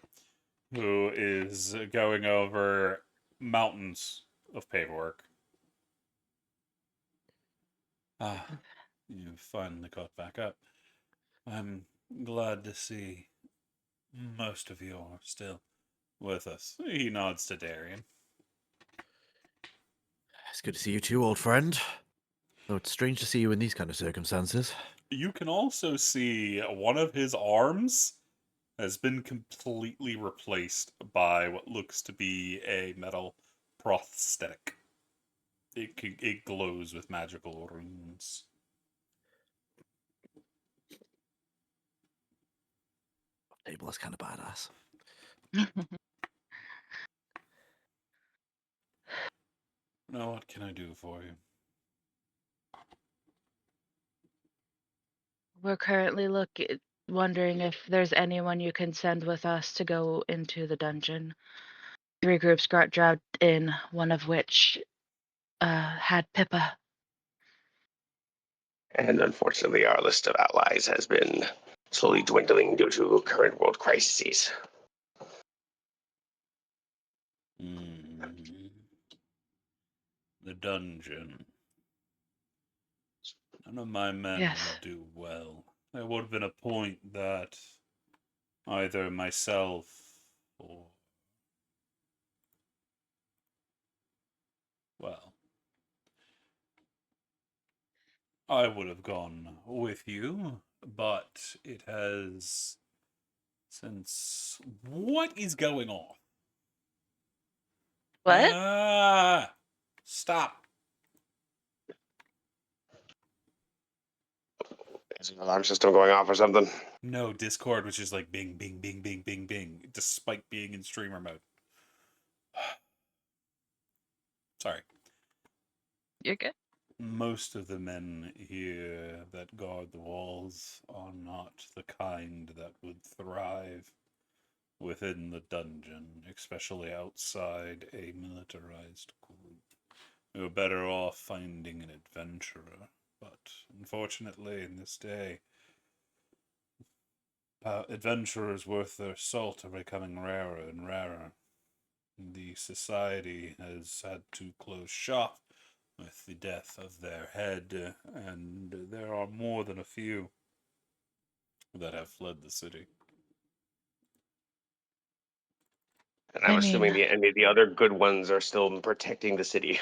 who is going over mountains of paperwork. Ah, you finally got back up. I'm glad to see most of you are still with us. He nods to Darian. It's good to see you too, old friend. Though it's strange to see you in these kind of circumstances. You can also see one of his arms has been completely replaced by what looks to be a metal prosthetic. It glows with magical runes. Table is kind of badass. Now, what can I do for you? We're currently wondering if there's anyone you can send with us to go into the dungeon. 3 groups got dragged in, one of which had Pippa. And unfortunately, our list of allies has been slowly dwindling due to current world crises. The dungeon. None of my men Yes. will do well. There would have been a point that either myself or, well, I would have gone with you, but it has since. What is going on? What? Ah! Stop. Is an alarm system going off or something? No, Discord was just like bing, bing, bing, bing, bing, bing, despite being in streamer mode. Sorry. You're good. Most of the men here that guard the walls are not the kind that would thrive within the dungeon, especially outside a militarized group. We're better off finding an adventurer, but unfortunately, in this day, adventurers worth their salt are becoming rarer and rarer. The society has had to close shop with the death of their head, and there are more than a few that have fled the city. And I'm I assuming mean- any of the other good ones are still protecting the city.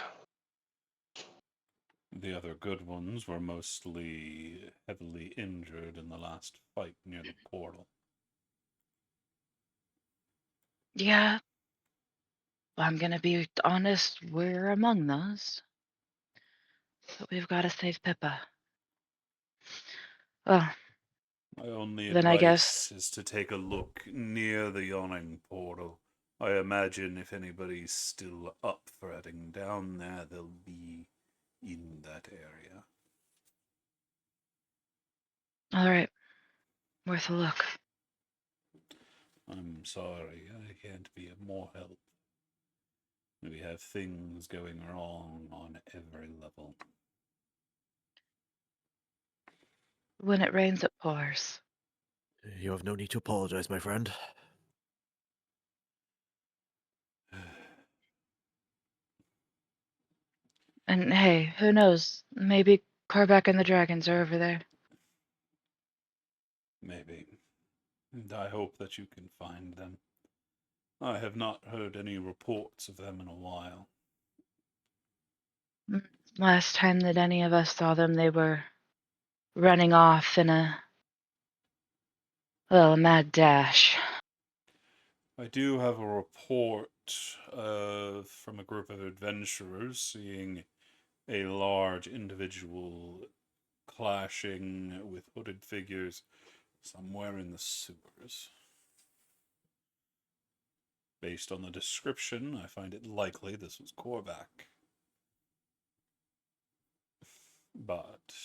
The other good ones were mostly heavily injured in the last fight near the portal. Yeah. I'm gonna be honest, we're among those. But we've got to save Pippa. Well, My only Then I advice guess- is to take a look near the yawning portal. I imagine if anybody's still up for heading down there, they'll be in that area. all right. Worth a look. I'm sorry, I can't be of more help. We have things going wrong on every level. When it rains, it pours. You have no need to apologize, my friend. And hey, who knows? Maybe Karback and the dragons are over there. Maybe. And I hope that you can find them. I have not heard any reports of them in a while. Last time that any of us saw them, they were running off in a mad dash. I do have a report from a group of adventurers seeing a large individual clashing with hooded figures somewhere in the sewers. Based on the description, I find it likely this was Korvac. But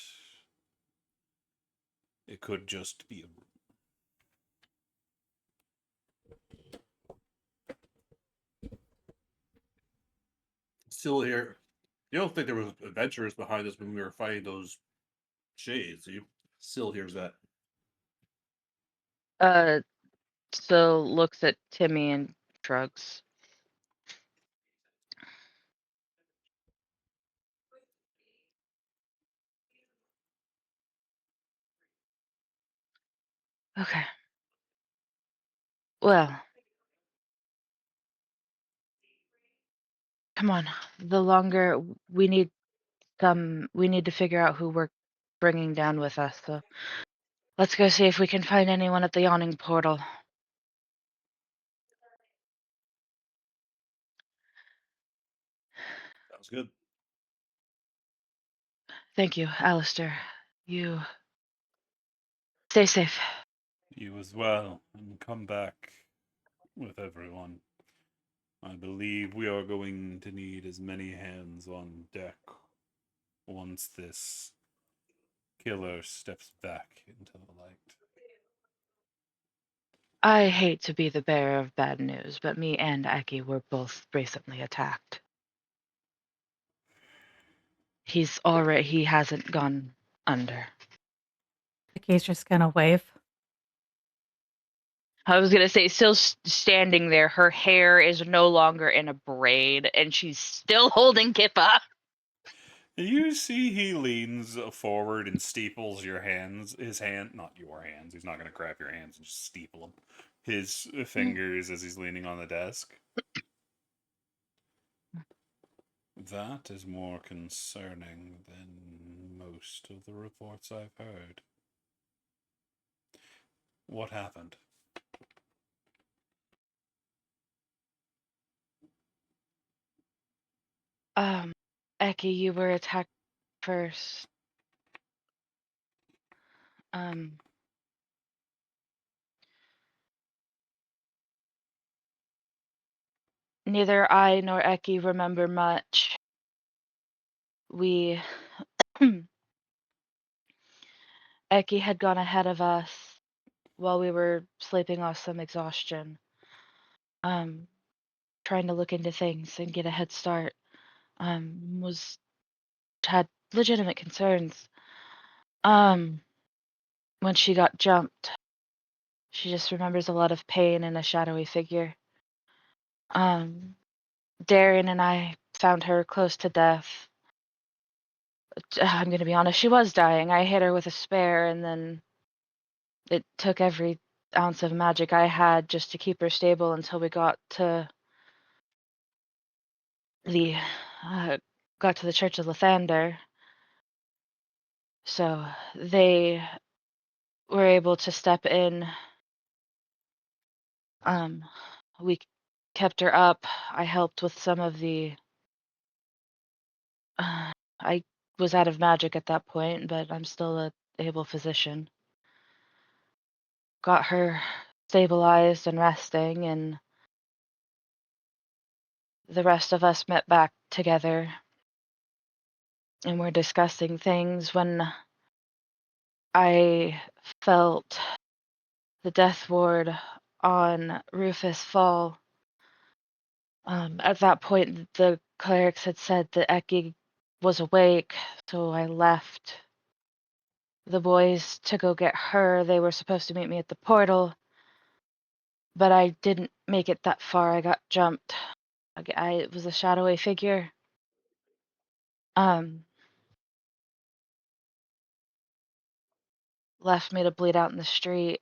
it could just be a rumor. still here. You don't think there was adventurers behind us when we were fighting those shades? You still hears that? So looks at Timmy and shrugs. Okay. Well, come on. The longer we need we need to figure out who we're bringing down with us. So let's go see if we can find anyone at the yawning portal. Sounds good. Thank you, Alistair. You stay safe. You as well, and come back with everyone. I believe we are going to need as many hands on deck once this killer steps back into the light. I hate to be the bearer of bad news, but me and Aki were both recently attacked. He hasn't gone under. Becky's just gonna wave. I was gonna say, still standing there, her hair is no longer in a braid, and she's still holding Kippa. You see he leans forward and steeples your hands. His hand, not your hands. He's not going to grab your hands and just steeple them. His fingers as he's leaning on the desk. That is more concerning than most of the reports I've heard. What happened? Eki, you were attacked first. Neither I nor Eki remember much. We Eki had gone ahead of us while we were sleeping off some exhaustion. Trying to look into things and get a head start. Had legitimate concerns. When she got jumped, she just remembers a lot of pain and a shadowy figure. Darian and I found her close to death. I'm gonna be honest, she was dying. I hit her with a spear, and then it took every ounce of magic I had just to keep her stable until we got to the Church of Lathander. So they were able to step in. We kept her up. I helped with some of the. I was out of magic at that point, but I'm still a able physician. Got her stabilized and resting, and the rest of us met back together and we're discussing things when I felt the death ward on Rufus fall. At that point, the clerics had said that Eki was awake, so I left the boys to go get her. They were supposed to meet me at the portal, but I didn't make it that far. I got jumped. It was a shadowy figure. Left me to bleed out in the street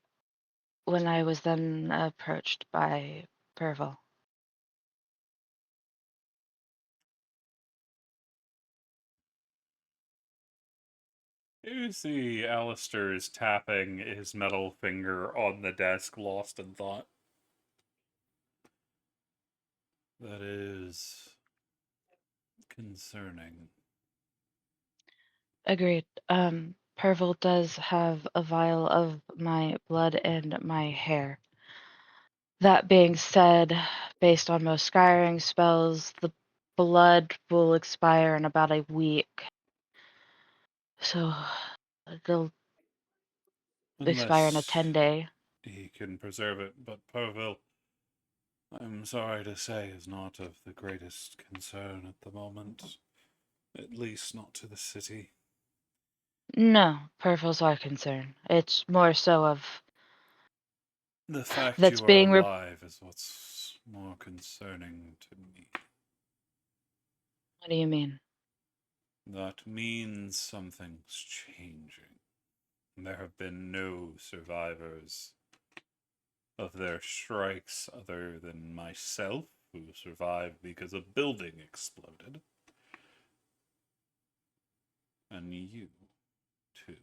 when I was then approached by Perval. You see Alistair is tapping his metal finger on the desk, lost in thought. That is concerning. Agreed. Perval does have a vial of my blood and my hair. That being said, based on most scrying spells, the blood will expire in about a week. So it'll expire in a Unless 10-day. he can preserve it, but Perville, I'm sorry to say, is not of the greatest concern at the moment. At least not to the city. No, Purville's our concern. It's more so of The fact that's you are being alive is what's more concerning to me. What do you mean? That means something's changing. There have been no survivors of their strikes other than myself, who survived because a building exploded. And you, too.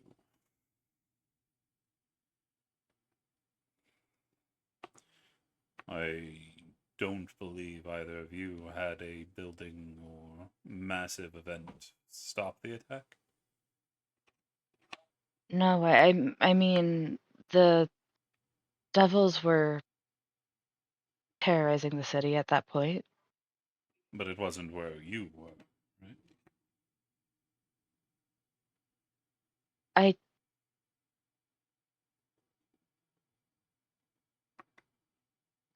I don't believe either of you had a building or massive event stop the attack. No, I mean the devils were terrorizing the city at that point. But it wasn't where you were, right?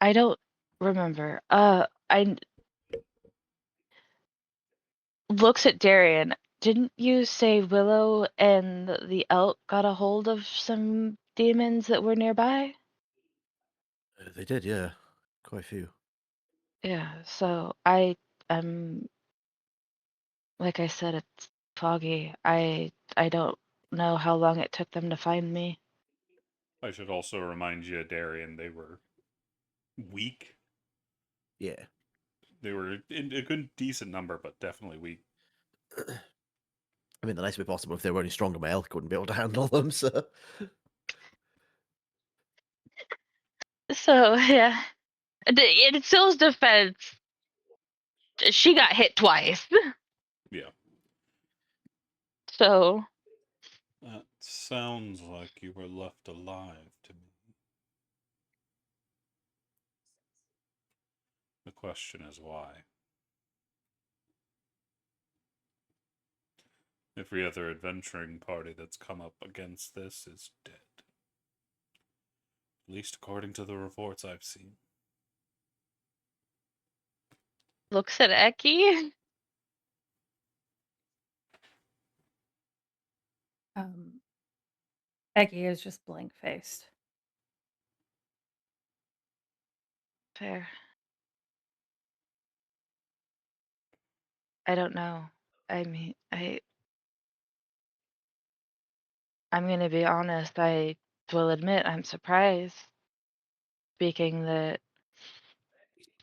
I don't remember. I looks at Darian. Didn't you say Willow and the elk got a hold of some demons that were nearby? They did, yeah. Quite a few. Yeah, so like I said, it's foggy. I don't know how long it took them to find me. I should also remind you, Darian, they were weak. Yeah. They were in a good, decent number, but definitely weak. I mean, the nicest way possible, if they were any stronger, my elk wouldn't be able to handle them, so. So yeah, in Syl's defense, she got hit twice. Yeah. So That sounds like you were left alive to me. The question is why. Every other adventuring party that's come up against this is dead. At least according to the reports I've seen. looks at Eki. Eggy is just blank faced. Fair. I don't know. I mean, I'm gonna be honest. I will admit I'm surprised. Speaking that,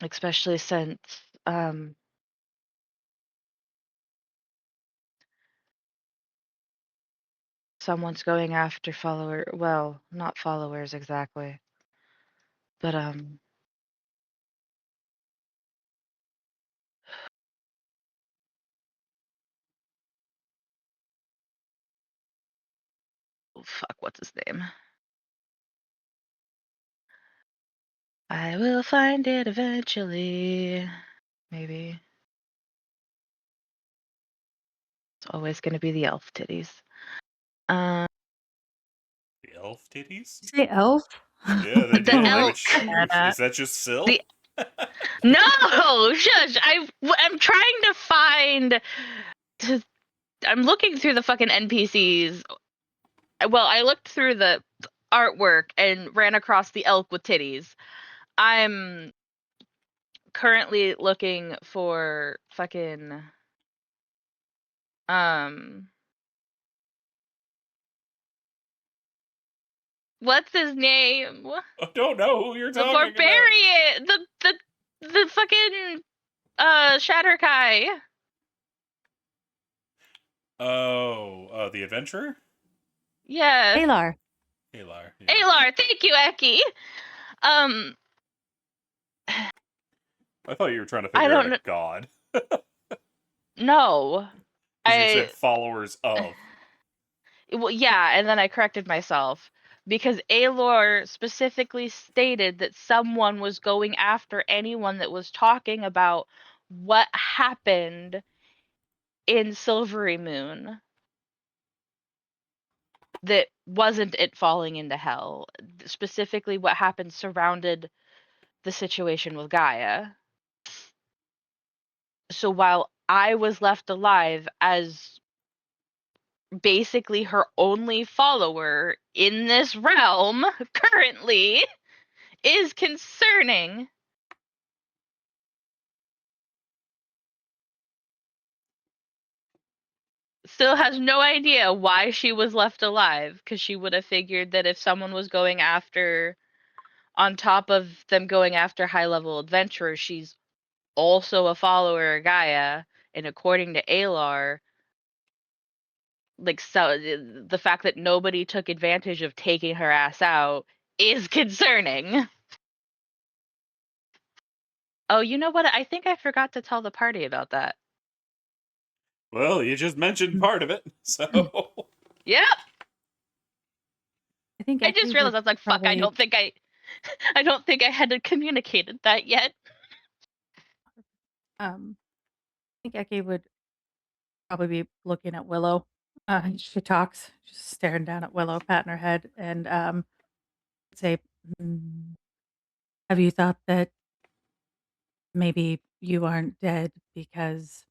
especially since someone's going after well, not followers exactly, but oh, fuck, what's his name? I will find it eventually. Maybe. It's always gonna be the elf titties. Um, The elf titties? Say elf? Yeah, they The do. elk. Which, is that just Syl? The No, shush. I'm trying to find. I'm looking through the fucking NPCs. Well, I looked through the artwork and ran across the elk with titties. I'm currently looking for fucking what's his name? I don't know who you're The talking about. barbarian. The fucking Shatterkai. Oh, the adventurer? Yeah. Alar. Alar. Yeah. Alar, thank you, Eki. I thought you were trying to I figure out don't a god. know. Because you said followers of. Well, yeah, and then I corrected myself because Aelor specifically stated that someone was going after anyone that was talking about what happened in Silvery Moon that wasn't it falling into hell. Specifically, what happened surrounded the situation with Gaia. So while I was left alive as basically her only follower in this realm currently is concerning. Still has no idea why she was left alive, because she would have figured that if someone was going after, on top of them going after high level adventurers, she's also a follower of Gaia, and according to Alar, like, so the fact that nobody took advantage of taking her ass out is concerning. Oh, you know what? I think I forgot to tell the party about that. Well, you just mentioned part of it, so Yep. I think I just Eki realized would I was like, fuck, I probably don't think I had communicated that yet. I think Eki would probably be looking at Willow. She talks, just staring down at Willow, patting her head, and say, "Mm, have you thought that maybe you aren't dead because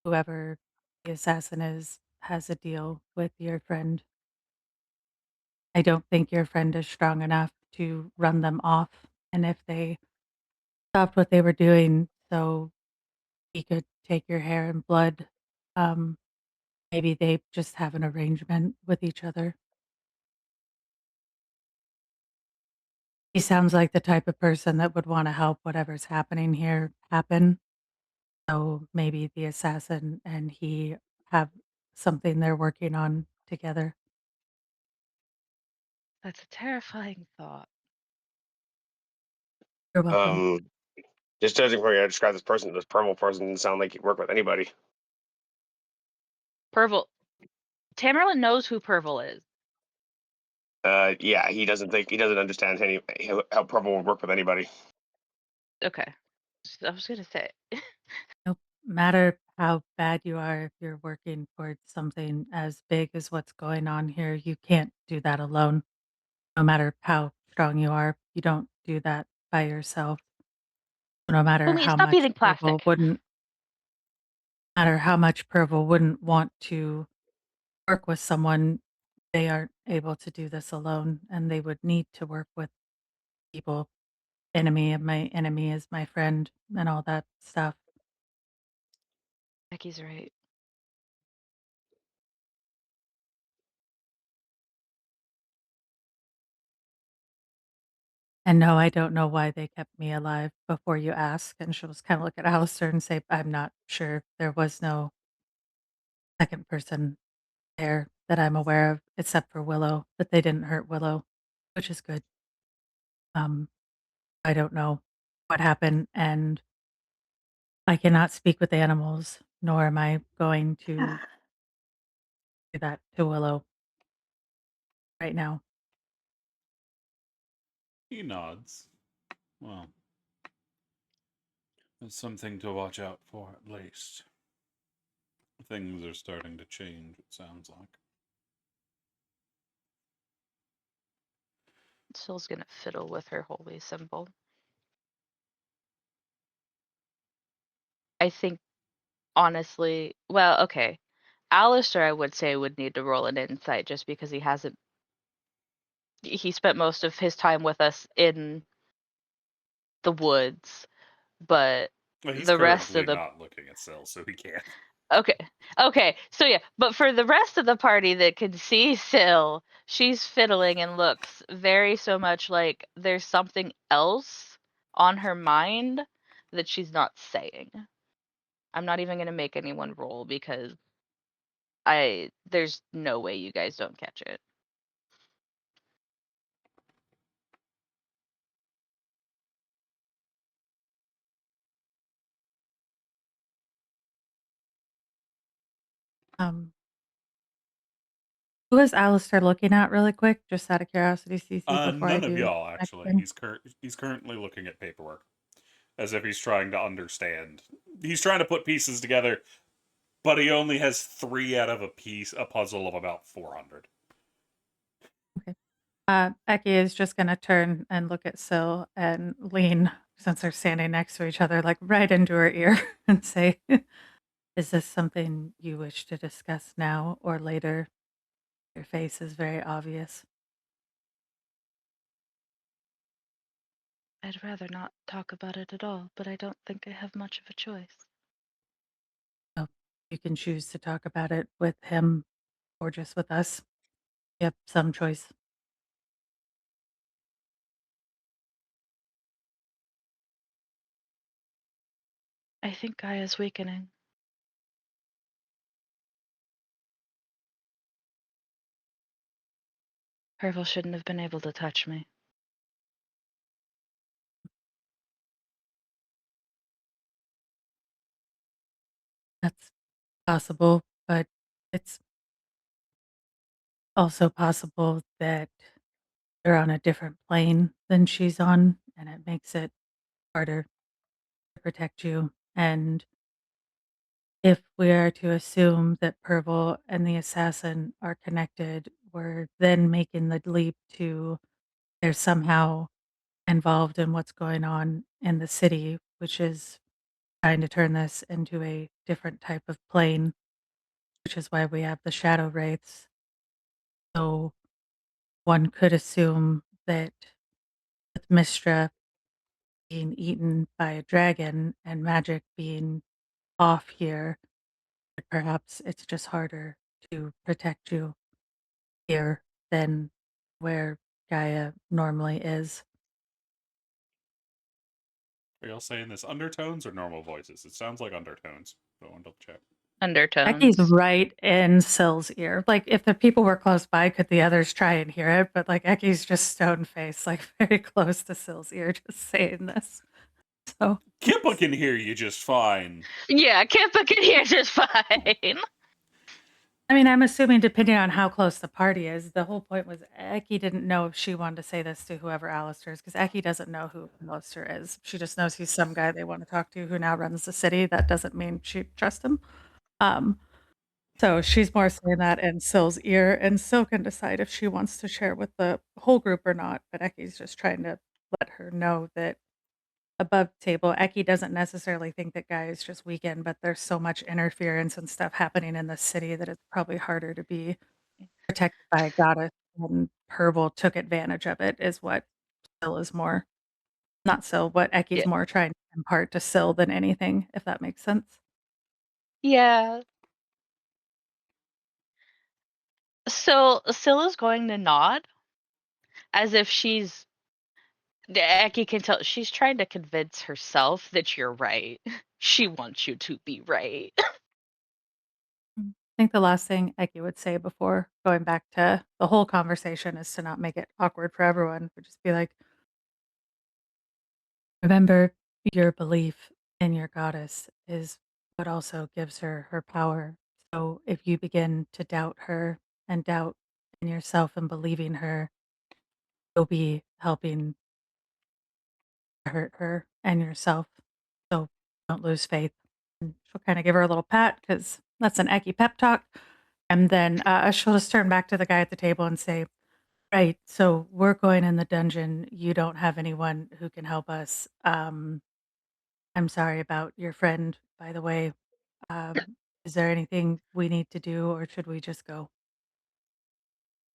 whoever the assassin is has a deal with your friend? I don't think your friend is strong enough to run them off. And if they stopped what they were doing so he could take your hair and blood, um, maybe they just have an arrangement with each other." He sounds like the type of person that would want to help whatever's happening here happen. So maybe the assassin and he have something they're working on together. That's a terrifying thought. You're welcome. Just judging from how you describe this Permal person doesn't sound like he'd work with anybody. Pervel. Tamerlane knows who Pervel is. Yeah, he doesn't understand how Permal would work with anybody. Okay. I was gonna say. No matter how bad you are, if you're working towards something as big as what's going on here, you can't do that alone. No matter how strong you are, you don't do that by yourself. No matter Homie, how stop much eating plastic. Pervel wouldn't want to work with someone, they aren't able to do this alone, and they would need to work with people. Enemy of my enemy is my friend, and all that stuff. Becky's right. And no, I don't know why they kept me alive before you ask. And she'll just kind of look at Alistair and say, I'm not sure. There was no second person there that I'm aware of, except for Willow, but they didn't hurt Willow, which is good. Um, I don't know what happened, and I cannot speak with animals, nor am I going to do that to Willow right now. he nods. Well, there's something to watch out for at least. Things are starting to change, it sounds like. Syl's gonna fiddle with her holy symbol. I think, honestly, well, okay. Alistair, I would say, would need to roll an insight just because he spent most of his time with us in the woods, but Well, he's the rest currently of the not looking at Syl, so he can't. Okay, so yeah, but for the rest of the party that can see Syl, she's fiddling and looks very so much like there's something else on her mind that she's not saying. I'm not even gonna make anyone roll because there's no way you guys don't catch it. Um, who is Alistair looking at really quick, just out of curiosity, CC, before I None of do y'all, next actually. thing? He's currently looking at paperwork, as if he's trying to understand. He's trying to put pieces together, but he only has 3 out of a puzzle of about 400. Okay. Becky is just gonna turn and look at Syl and lean since they're standing next to each other, like right into her ear and say, "Is this something you wish to discuss now or later? Your face is very obvious." I'd rather not talk about it at all, but I don't think I have much of a choice. So you can choose to talk about it with him or just with us. You have some choice. I think Gaia's weakening. Herval shouldn't have been able to touch me. That's possible, but it's also possible that they're on a different plane than she's on, and it makes it harder to protect you. And if we are to assume that Perval and the assassin are connected, we're then making the leap to they're somehow involved in what's going on in the city, which is trying to turn this into a different type of plane, which is why we have the shadow wraiths. So one could assume that with Mistra being eaten by a dragon and magic being off here, that perhaps it's just harder to protect you here than where Gaia normally is. Are y'all saying this undertones or normal voices? It sounds like undertones. But I want to double check. Undertones. Ecky's right in Sill's ear. Like, if the people were close by, could the others try and hear it? But, like, Ecky's just stone faced, like, very close to Sill's ear, just saying this. So, Kippa can hear you just fine. Yeah, Kippa can hear just fine. I mean, I'm assuming depending on how close the party is, the whole point was Ecky didn't know if she wanted to say this to whoever Alistair is, because Ecky doesn't know who Alistair is. She just knows he's some guy they want to talk to who now runs the city. That doesn't mean she trusts him. So she's more saying that in Sill's ear, and Sill can decide if she wants to share with the whole group or not. But Ecky's just trying to let her know that above table, Ecky doesn't necessarily think that Guy is just weakened, but there's so much interference and stuff happening in the city that it's probably harder to be protected by a goddess. And Perval took advantage of it, is what Sill is more, not Sill, what Ecky's Yeah. more trying to impart to Sill than anything, if that makes sense. Yeah. So Scylla's going to nod as if Eki can tell she's trying to convince herself that you're right. She wants you to be right. I think the last thing Ecky would say before going back to the whole conversation is to not make it awkward for everyone, would just be like, remember your belief in your goddess is what also gives her her power. So if you begin to doubt her and doubt in yourself and believing her, you'll be helping to hurt her and yourself. So don't lose faith. And she'll kind of give her a little pat because that's an Ecky pep talk. And then she'll just turn back to the guy at the table and say, right, so we're going in the dungeon. You don't have anyone who can help us. I'm sorry about your friend, by the way. Is there anything we need to do, or should we just go?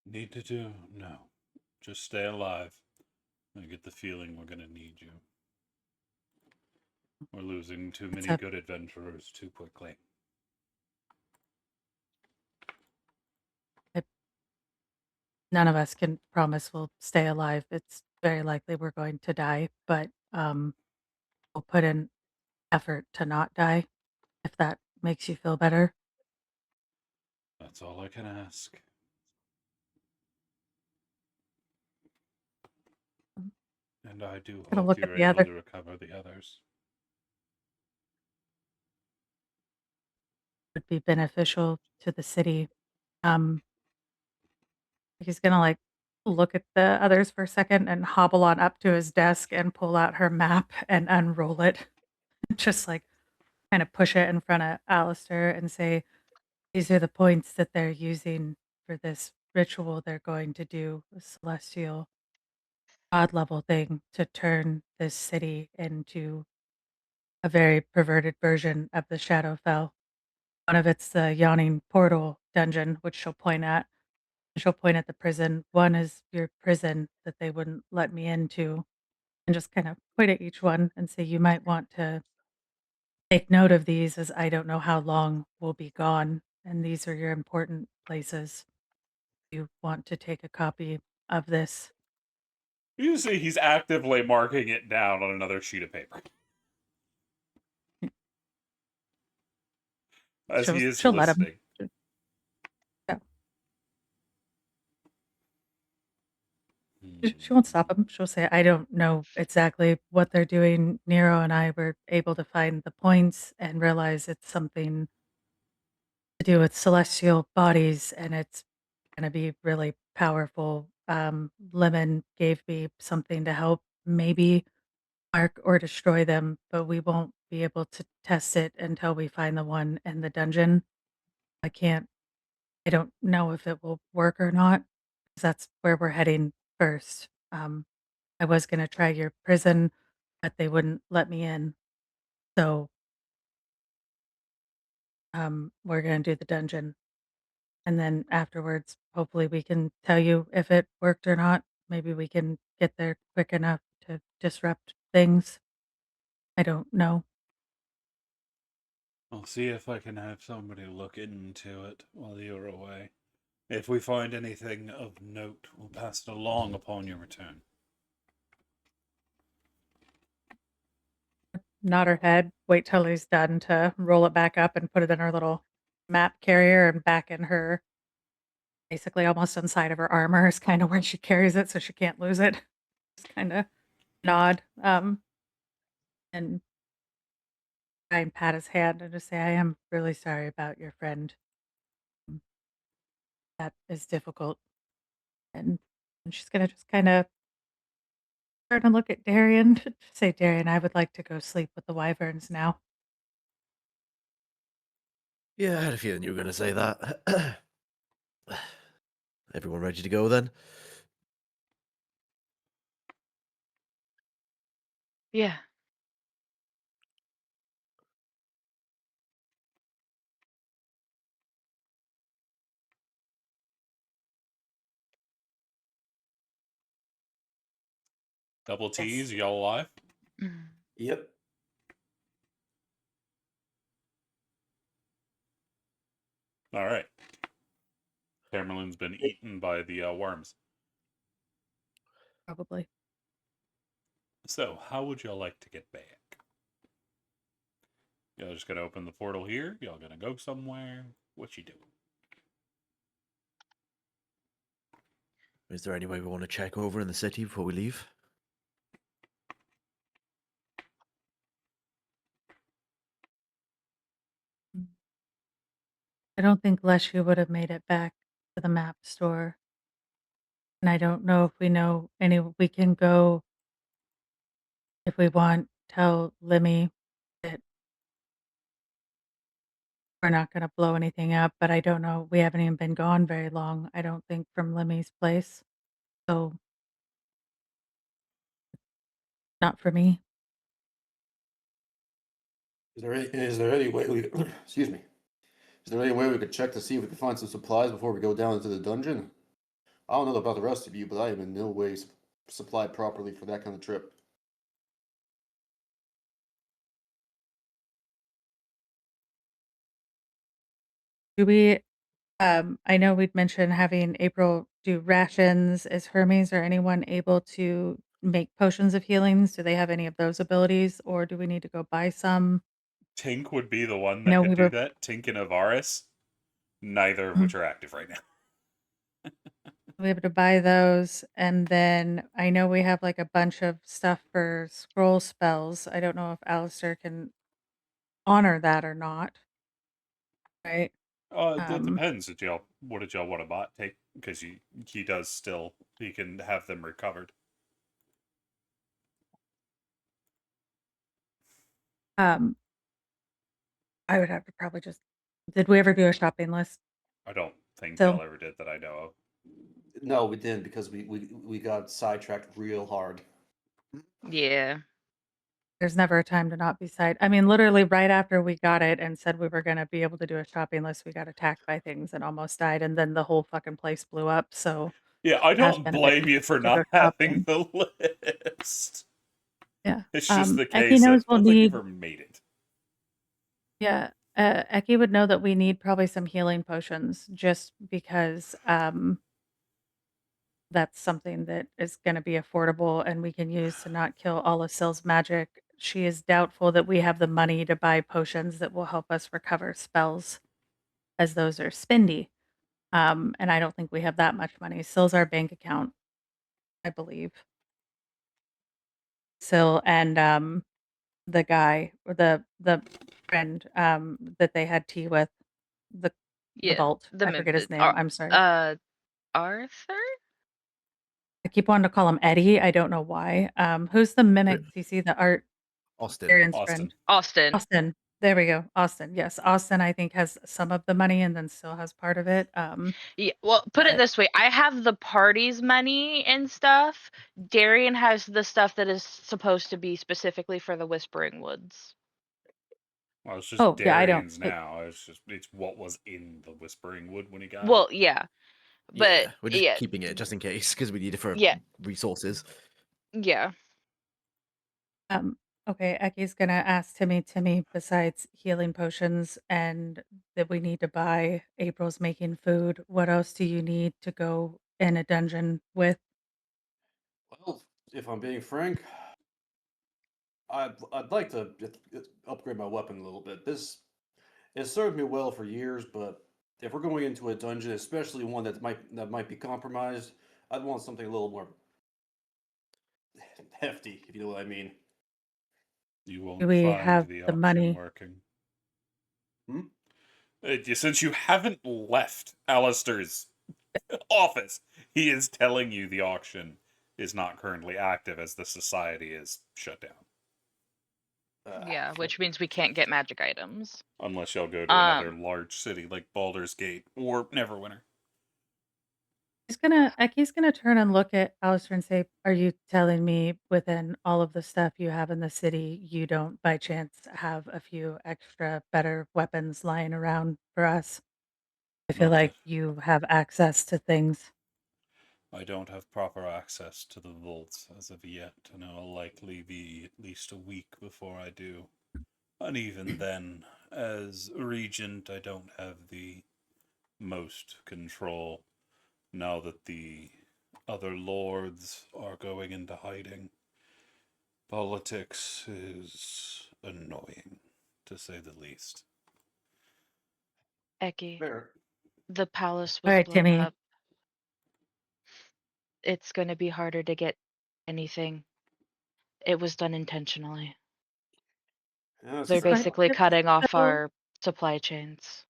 Need to do? No. Just stay alive. I get the feeling we're gonna need you. We're losing too It's many a good adventurers too quickly. it, none of us can promise we'll stay alive. It's very likely we're going to die, but we'll put in effort to not die, if that makes you feel better. That's all I can ask. I'm And I do gonna hope look at you're the able other. to recover the others. Would be beneficial to the city. Um, he's gonna like look at the others for a second and hobble on up to his desk and pull out her map and unroll it. Just like kind of push it in front of Alistair and say, these are the points that they're using for this ritual they're going to do with Celestial. odd level thing to turn this city into a very perverted version of the Shadowfell. One of it's the Yawning Portal dungeon, which she'll point at. She'll point at the prison. One is your prison that they wouldn't let me into, and just kind of point at each one and say, you might want to take note of these as I don't know how long we'll be gone. And these are your important places. You want to take a copy of this. You see, he's actively marking it down on another sheet of paper as he is She'll let him. listening. She won't stop him. She'll say, I don't know exactly what they're doing. Nero and I were able to find the points and realize it's something to do with celestial bodies, and it's going to be really powerful. Lemon gave me something to help maybe mark or destroy them, but we won't be able to test it until we find the one in the dungeon. I don't know if it will work or not, 'cause that's where we're heading first. I was gonna try your prison, but they wouldn't let me in. So, we're gonna do the dungeon, and then afterwards, hopefully we can tell you if it worked or not. Maybe we can get there quick enough to disrupt things. I don't know. I'll see if I can have somebody look into it while you're away. If we find anything of note, we'll pass it along upon your return. Nod her head, wait till he's done to roll it back up and put it in her little map carrier and back in her basically almost inside of her armor is kinda where she carries it so she can't lose it. Just kinda nod, and try and pat his hand and just say, "I am really sorry about your friend. Mm, that is difficult." And she's gonna just kinda turn and look at Darian, say, "Darian, I would like to go sleep with the wyverns now." Yeah, I had a feeling you were going to say that. Everyone ready to go then? Yeah. Double T's, Yes. y'all alive? Mm. Yep. All right. Tamerlane's been eaten by the worms. Probably. So, how would y'all like to get back? Y'all just gonna open the portal here? Y'all gonna go somewhere? What you doing? Is there any way we want to check over in the city before we leave? Mm. I don't think Leshu would have made it back to the map store, and I don't know if we know any we can go if we want, tell Lemmy that we're not gonna blow anything up, but I don't know. We haven't even been gone very long, I don't think, from Lemmy's place. So, not for me. Is there any way we excuse me? Is there any way we could check to see if we can find some supplies before we go down into the dungeon? I don't know about the rest of you, but I am in no way supplied properly for that kind of trip. Do we I know we'd mentioned having April do rations. Is Hermes or anyone able to make potions of healings? Do they have any of those abilities, or do we need to go buy some? Tink would be the one I that know could we do were that. Tink and Avaris, neither of Mhm. which are active right now. We able to buy those, and then I know we have, like, a bunch of stuff for scroll spells. I don't know if Alistair can honor that or not, right? That Um, depends. What did y'all want to bot take? Because he does still, he can have them recovered. um, I would have to probably just did we ever do a shopping list? I don't think So y'all ever did that I know of. No, we didn't because we got sidetracked real hard. Yeah. There's never a time to not be side. I mean, literally right after we got it and said we were gonna be able to do a shopping list, we got attacked by things and almost died, and then the whole fucking place blew up. So Yeah, I it has don't been a bit blame you for to go not having shopping. the list. Yeah. It's just the Eki case of knows I we'll don't think we've need. ever made it. Yeah. Eki would know that we need probably some healing potions just because that's something that is going to be affordable and we can use to not kill all of Syl's magic. She is doubtful that we have the money to buy potions that will help us recover spells, as those are spendy. And I don't think we have that much money. Syl's our bank account, I believe. Syl and the guy or the friend that they had tea with, the Yeah. vault. The I forget his mimic. name. I'm sorry. Arthur? I keep wanting to call him Eddie. I don't know why. Who's the mimic? CC, the art Austin. Arian's Austin. friend. Austin. Austin. There we go. Austin. Yes. Austin, I think, has some of the money and then still has part of it. Yeah, well, put it But this way. I have the party's money and stuff. Darian has the stuff that is supposed to be specifically for the Whispering Woods. Well, it's just oh yeah, I don't. Darian's now. It's what was in the Whispering Wood when he got Well, it. yeah. But Yeah, we're just yeah, keeping it just in case because we need it for yeah, resources. yeah. Okay, Eki's gonna ask Timmy, besides healing potions and that we need to buy, April's making food. What else do you need to go in a dungeon with? Well, if I'm being frank, I'd like to upgrade my weapon a little bit. This it served me well for years, but if we're going into a dungeon, especially one that might be compromised, I'd want something a little more hefty, if you know what I mean. You Do won't we find have the the auction money? working. Hmm? Since you haven't left Alistair's office, he is telling you the auction is not currently active as the society is shut down. Yeah, which means we can't get magic items. Unless y'all go to another large city like Baldur's Gate or Neverwinter. Eki's gonna turn and look at Alistair and say, "Are you telling me within all of the stuff you have in the city, you don't by chance have a few extra better weapons lying around for us? I feel Not like that you have access to things." I don't have proper access to the vaults as of yet, and it'll likely be at least a week before I do. And even then, as regent, I don't have the most control now that the other lords are going into hiding. Politics is annoying, to say the least. Eki, Fair. the palace All was right, blown Timmy. up. It's going to be harder to get anything. It was done intentionally. Yeah, that's They're fair But enough. basically it's cutting off still our supply chains.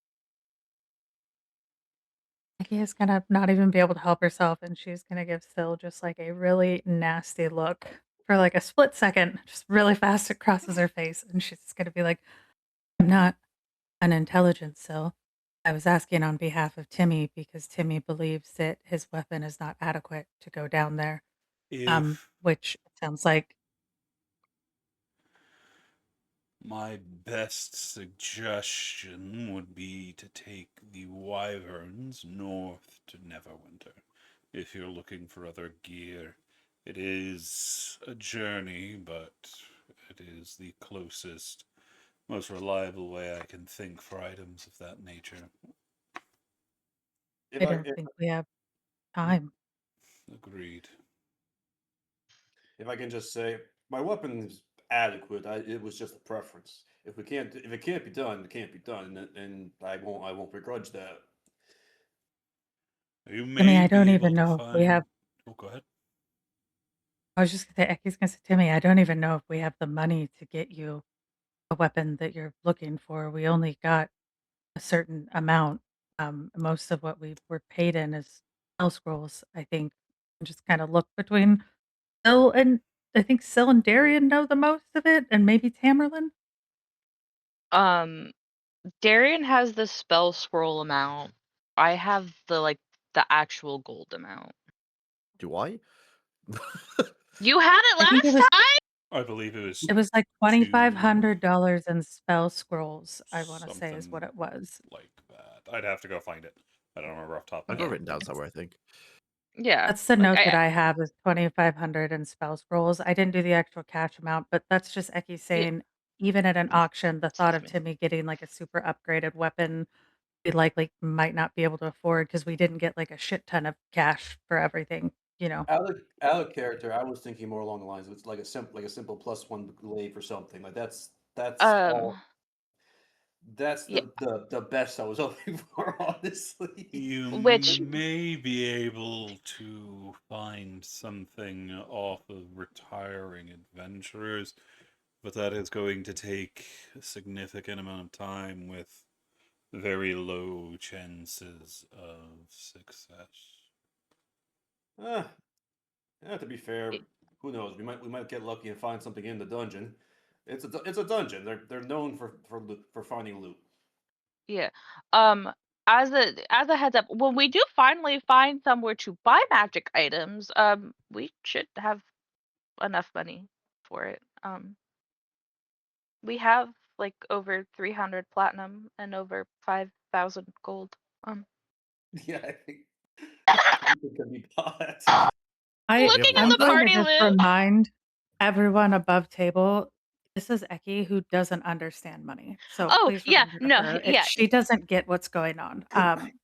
Eki is gonna not even be able to help herself, and she's gonna give Syl just like a really nasty look for like a split second, just really fast. It crosses her face, and she's just gonna be like, "I'm not unintelligent, Syl. I was asking on behalf of Timmy because Timmy believes that his weapon is not adequate to go down there." If Which sounds like my best suggestion would be to take the wyverns north to Neverwinter. If you're looking for other gear, it is a journey, but it is the closest, most reliable way I can think for items of that nature. If I I don't if, think we have time. Agreed. if I can just say, my weapon is adequate. It was just a preference. If it can't be done, it can't be done, and I won't begrudge that. You Timmy, may I don't be able even to know if we have. find. Oh, go ahead. I was just gonna say, Eki's gonna say, Timmy, I don't even know if we have the money to get you a weapon that you're looking for. We only got a certain amount. Most of what we were paid in is spell scrolls, I think. And just kind of look between Syl and I think Syl and Darian know the most of it, and maybe Tamerlane. Darian has the spell scroll amount. I have the the actual gold amount. Do I? You had it I think last time? I believe it was it was like $2,500 in spell scrolls, I want to say is what something it was. like that. I'd have to go find it. I don't remember off the top I've of got my it head. written down somewhere, I think. Yeah. That's the Like note that I have is 2,500 in spell scrolls. I didn't do the actual cash amount, but that's just Eki saying, even at an auction, the thought of Excuse Timmy getting like a super upgraded weapon, we likely might not be able to afford because we didn't get like a shit ton of cash for everything, you know. Out of character, I was thinking more along the lines of it's like a simple +1 glaive or something. Like that's all. That's Yeah. the best I was hoping for, honestly. You Which- may be able to find something off of retiring adventurers, but that is going to take a significant amount of time with very low chances of success. To be fair, who knows? We might get lucky and find something in the dungeon. It's a dungeon. They're known for finding loot. Yeah. As a heads up, when we do finally find somewhere to buy magic items, we should have enough money for it. We have like over 300 platinum and over 5,000 gold. Yeah, I think it could be bought. Looking at I'm the going party to just list. remind everyone above table, this is Eki who doesn't understand money. So Oh, please yeah, remember to no, her. yeah. She doesn't get what's going on.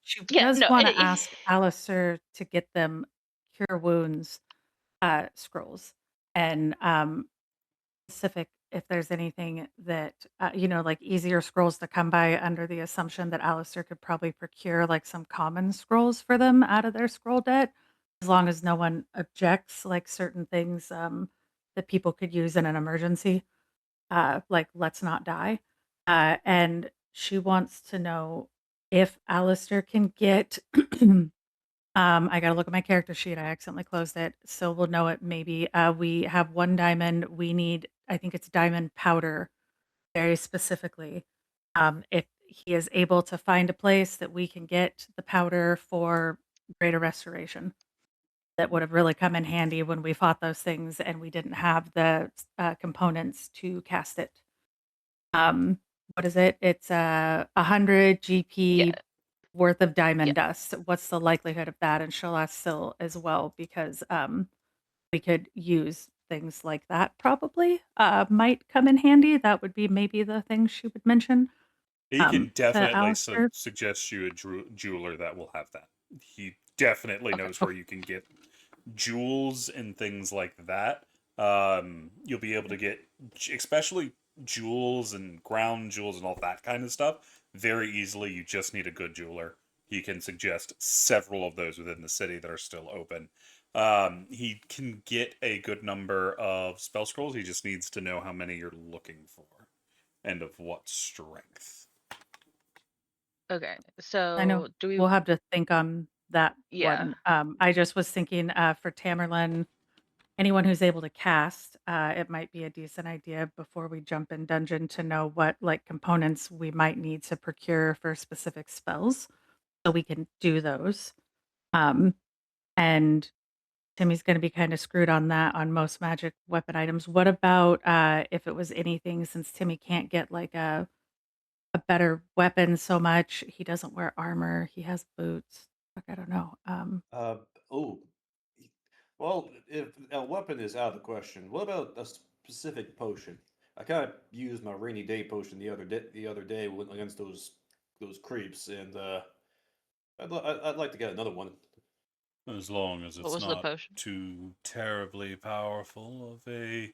She Yeah, does no, want to ask Alistair to get them cure wounds scrolls and specific if there's anything that like easier scrolls to come by under the assumption that Alistair could probably procure like some common scrolls for them out of their scroll debt, as long as no one objects, like certain things that people could use in an emergency, like Let's Not Die. And she wants to know if Alistair can get I gotta look at my character sheet. I accidentally closed it. So we'll know it maybe. We have 1 diamond. We need, I think it's diamond powder, very specifically. If he is able to find a place that we can get the powder for greater restoration, that would have really come in handy when we fought those things and we didn't have the components to cast it. What is it? It's 100 GP Yeah. worth of diamond Yeah. dust. What's the likelihood of that? And she'll ask Syl as well because we could use things like that probably might come in handy. That would be maybe the thing she would mention. He can To definitely Alistair. suggest you a jeweler that will have that. He definitely Okay, knows where you can get jewels and things like that. You'll be able to get, especially jewels and ground jewels and all that kind of stuff, very easily. You just need a good jeweler. He can suggest several of those within the city that are still open. He can get a good number of spell scrolls. He just needs to know how many you're looking for and of what strength. Okay. I know So do we we'll have to think on that Yeah. one. I just was thinking for Tamerlane, anyone who's able to cast, it might be a decent idea before we jump in dungeon to know what like components we might need to procure for specific spells, so we can do those. And Timmy's going to be kind of screwed on that on most magic weapon items. What about if it was anything? Since Timmy can't get like a better weapon so much, he doesn't wear armor. He has boots. Fuck, I don't know. Oh, well, if a weapon is out of the question, what about a specific potion? I kind of used my rainy day potion the other day against those creeps, and I'd like to get another one. As long as What it's was the not potion? too terribly powerful of a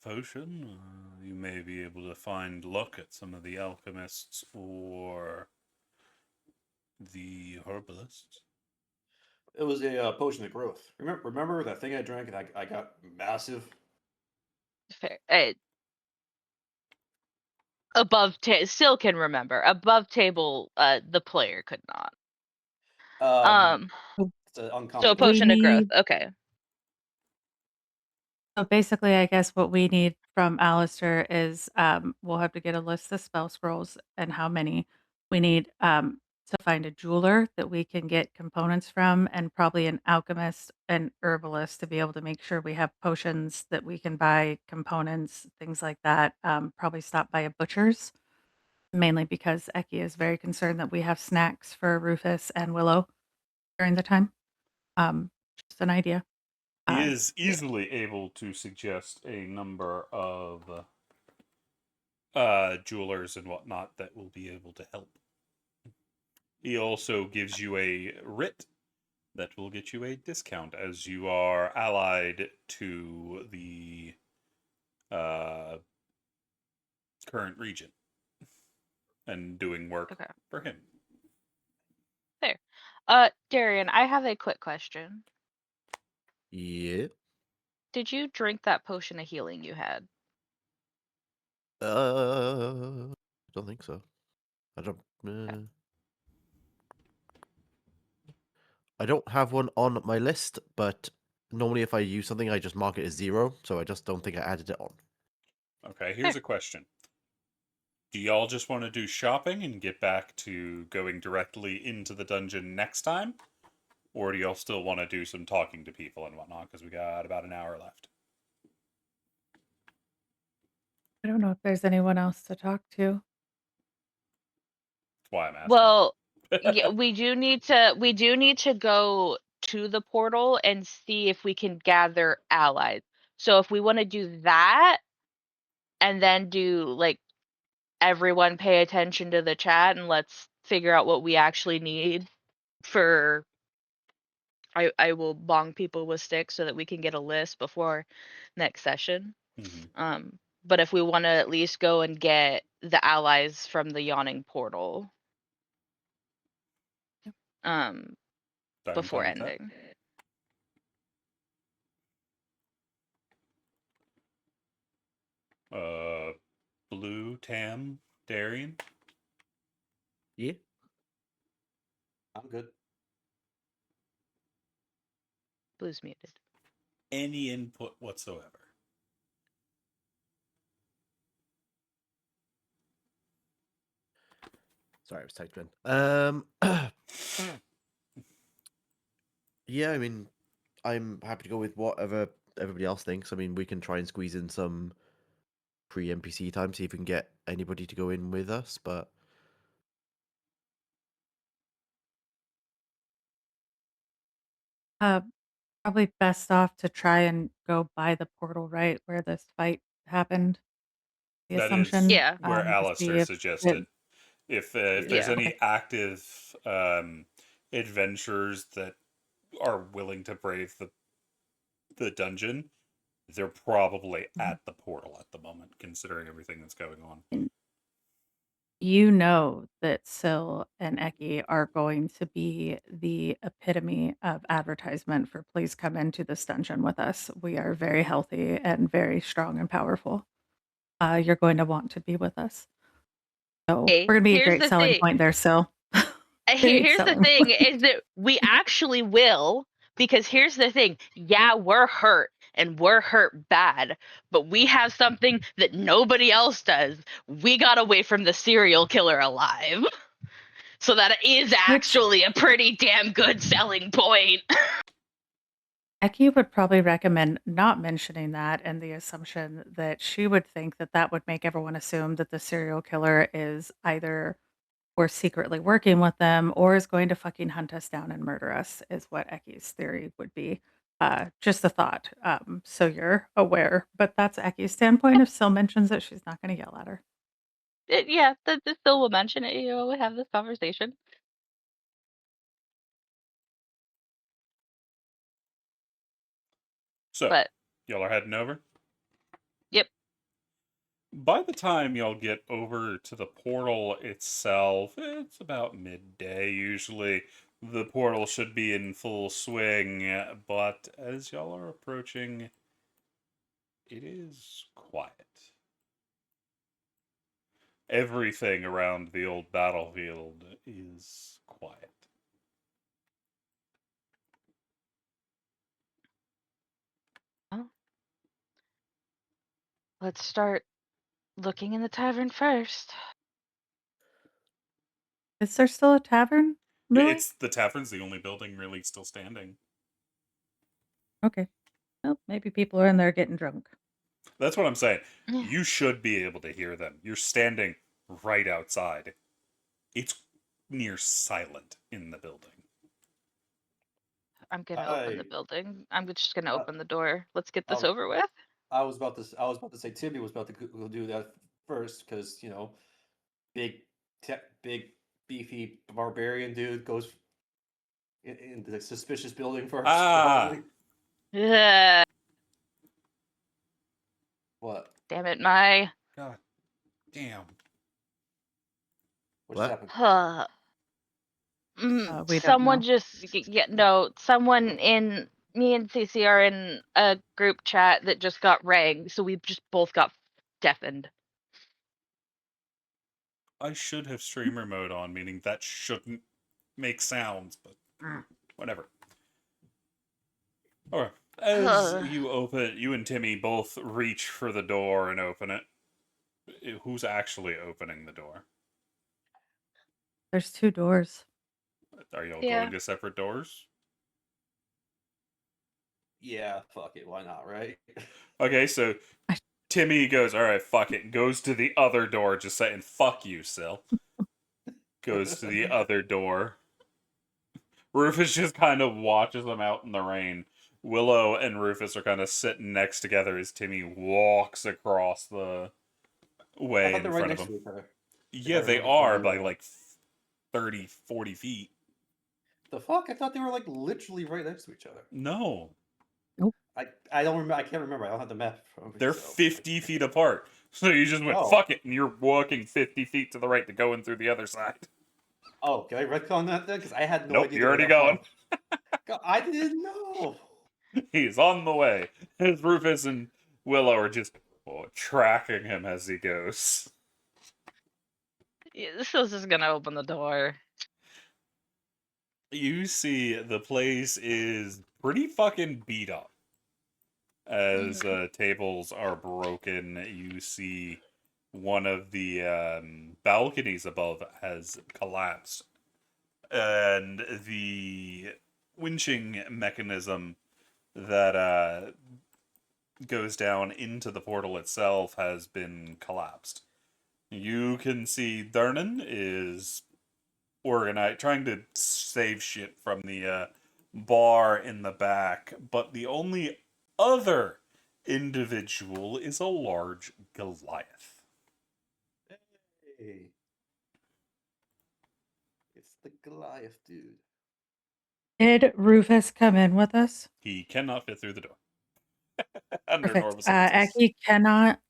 potion, you may be able to find luck at some of the alchemists or the herbalists. It was a potion of growth. Remember that thing I drank and I got massive. Fair. Still can remember. Above table, the player could not. It's an uncommon. So a growth. potion of growth. Okay. So basically, I guess what we need from Alistair is we'll have to get a list of spell scrolls and how many. We need to find a jeweler that we can get components from, and probably an alchemist and herbalist to be able to make sure we have potions that we can buy, components, things like that. Probably stop by a butcher's, mainly because Eki is very concerned that we have snacks for Rufus and Willow during the time. Just an idea. He Uh, is easily able to suggest a number of jewelers and whatnot that will be able to help. He also gives you a writ that will get you a discount as you are allied to the current regent and doing work Okay. for him. There. Darian, I have a quick question. Yeah. Did you drink that potion of healing you had? I don't think so. I don't. I don't have one on my list, but normally if I use something, I just mark it as 0. So I just don't think I added it on. Okay, here's a question. Do y'all just want to do shopping and get back to going directly into the dungeon next time? Or do y'all still want to do some talking to people and whatnot? Because we got about an hour left. I don't know if there's anyone else to talk to. That's why I'm asking. Well, yeah, we do need to go to the portal and see if we can gather allies. So if we want to do that and then do like everyone pay attention to the chat and let's figure out what we actually need for I will bong people with sticks so that we can get a list before next session. Mhm. But if we want to at least go and get the allies from the yawning portal I'm before fine with that. ending. Blue, Tam, Darian. Yeah. I'm good. Blue's muted. Any input whatsoever. Sorry, I was typing. Yeah, I mean, I'm happy to go with whatever everybody else thinks. I mean, we can try and squeeze in some pre-NPC time, see if we can get anybody to go in with us. But Probably best off to try and go by the portal, right, where this fight happened. The That is assumption, Yeah. where to see Alistair if suggested. If there's Yeah. any active adventurers that are willing to brave the dungeon, they're probably at the portal at the moment, considering everything that's going on. you know that Syl and Eki are going to be the epitome of advertisement for please come into this dungeon with us. We are very healthy and very strong and powerful. You're going to want to be with us. So Hey, we're gonna be a here's great the selling thing. point there, Syl. Great Here's the selling thing point. is that we actually will, because here's the thing. Yeah, we're hurt and we're hurt bad, but we have something that nobody else does. We got away from the serial killer alive. So that is Which actually a pretty damn good selling point. Eki would probably recommend not mentioning that, and the assumption that she would think that that would make everyone assume that the serial killer is either we're secretly working with them or is going to fucking hunt us down and murder us, is what Eki's theory would be. Just a thought. So you're aware, but that's Eki's standpoint. If Syl mentions it, she's not going to yell at her. Yeah, the still will mention it. You know, we have this conversation. So, But y'all are heading over? yep. By the time y'all get over to the portal itself, it's about midday usually. The portal should be in full swing, but as y'all are approaching, it is quiet. Everything around the old battlefield is quiet. Well, let's start looking in the tavern first. Is there still a tavern, Louis? It's the tavern's the only building really still standing. Okay. Well, maybe people are in there getting drunk. That's what I'm saying. Yeah. You should be able to hear them. You're standing right outside. It's near silent in the building. I'm gonna open the I building. I'm just gonna Uh, open the door. Let's get this I over with. I was about to say Timmy was about to go do that first because big big beefy barbarian dude goes into the suspicious building first. Ah. Probably. Yeah. What? Damn it, my. God damn. What just What? happened? We don't Someone know. just someone in me and Cece are in a group chat that just got rang, so we just both got deafened. I should have streamer mode on, meaning that shouldn't make sounds, but whatever. Alright. As you and Timmy both reach for the door and open it. Who's actually opening the door? There's 2 doors. Are y'all Yeah. going to separate doors? Yeah, fuck it. Why not, right? Okay, so Timmy goes, alright, fuck it. Goes to the other door, just saying, fuck you, Sil. Goes to the other door. Rufus just kind of watches them out in the rain. Willow and Rufus are kind of sitting next together as Timmy walks across the I way thought in they're right front of next him. to each other. Yeah, I they remember are correctly. by like 30, 40 feet. The fuck? I thought they were like literally right next to each other. No, I don't remember. I can't remember. I don't have the map. they're 50 feet apart. So you just went, Oh. fuck it, and you're walking 50 feet to the right to go in through the other side. Oh, can I retcon that then? Because I had no Nope, idea. you're they were already that far. God, I didn't know. He's on the way. As Rufus and Willow are just tracking him as he goes. Yeah, Sil's just gonna open the door. You see the place is pretty fucking beat up. As tables are broken, you see one of the balconies above has collapsed. And the winching mechanism that goes down into the portal itself has been collapsed. You can see Durnan is trying to save shit from the bar in the back, but the only other individual is a large Goliath. Hey. It's the Goliath dude. Did Rufus come in with us? He cannot fit through the door. Under Perfect. normal circumstances. Eki cannot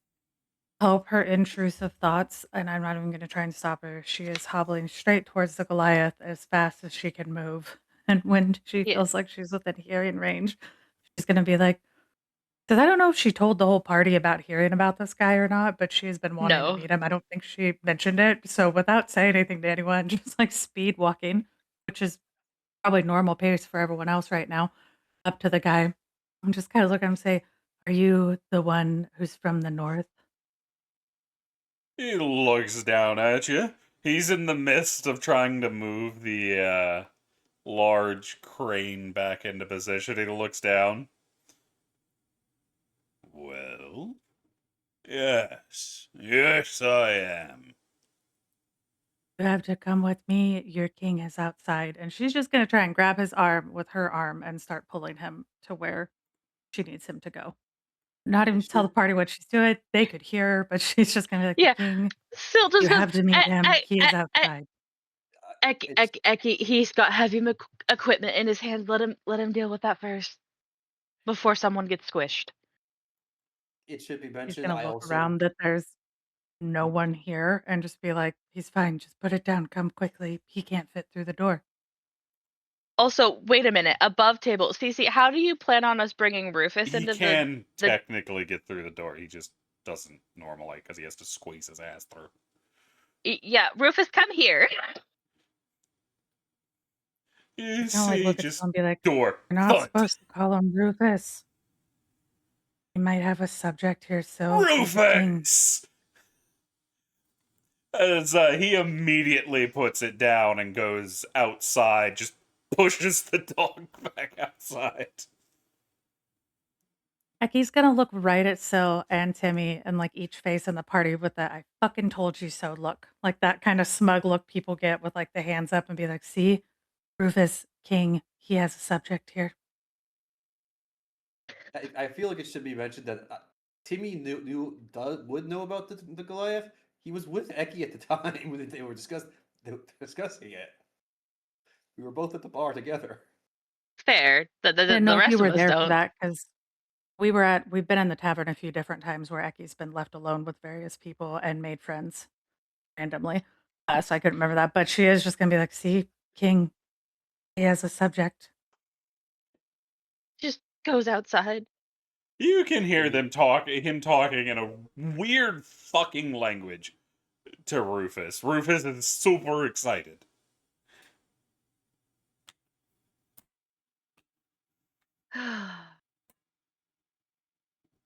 help her intrusive thoughts, and I'm not even going to try and stop her. She is hobbling straight towards the Goliath as fast as she can move. And when she Yeah. feels like she's within hearing range, she's going to be like, because I don't know if she told the whole party about hearing about this guy or not, but she's been wanting No. to meet him. I don't think she mentioned it. So without saying anything to anyone, just like speed walking, which is probably normal pace for everyone else right now, up to the guy. I'm just kind of looking at him and say, are you the one who's from the north? He looks down at you. He's in the midst of trying to move the large crane back into position. He looks down. Well, yes, I am. You have to come with me. Your king is outside. And she's just going to try and grab his arm with her arm and start pulling him to where she needs him to go. Not even tell the party what she's doing. They could hear her, but she's just going to be like, Yeah. the king, Sil just you goes, have to meet him. He is outside. Eki, he's got heavy equipment in his hands. Let him deal with that first before someone gets squished. It should be He's mentioned. going to I look also around that there's no one here and just be like, he's fine. Just put it down. Come quickly. He can't fit through the door. Also, wait a minute. Above table, Cece, how do you plan on us bringing Rufus He into can the technically get through the door. He just doesn't normally because he has to squeeze his ass through. Yeah, Rufus, come here. You Kind of like see, look at just him and be like, door. you're not Thud. supposed to call him Rufus. You might have a subject here, so he's the king. Rufus! As he immediately puts it down and goes outside, just pushes the dog back outside. Becky's gonna look right at Syl and Timmy and like each face in the party with that "I fucking told you so" look, like that kind of smug look people get with like the hands up and be like, "See, Rufus King, he has a subject here." I feel like it should be mentioned that Timmy would know about the Goliath. He was with Eki at the time when they were discussing it. We were both at the bar together. Fair. I didn't The know if rest you of were us there for don't. that because we've been in the tavern a few different times where Eki's been left alone with various people and made friends randomly. So I couldn't remember that, but she is just gonna be like, "See, King, he has a subject." Just goes outside. You can hear him talking in a weird fucking language to Rufus. Rufus is super excited.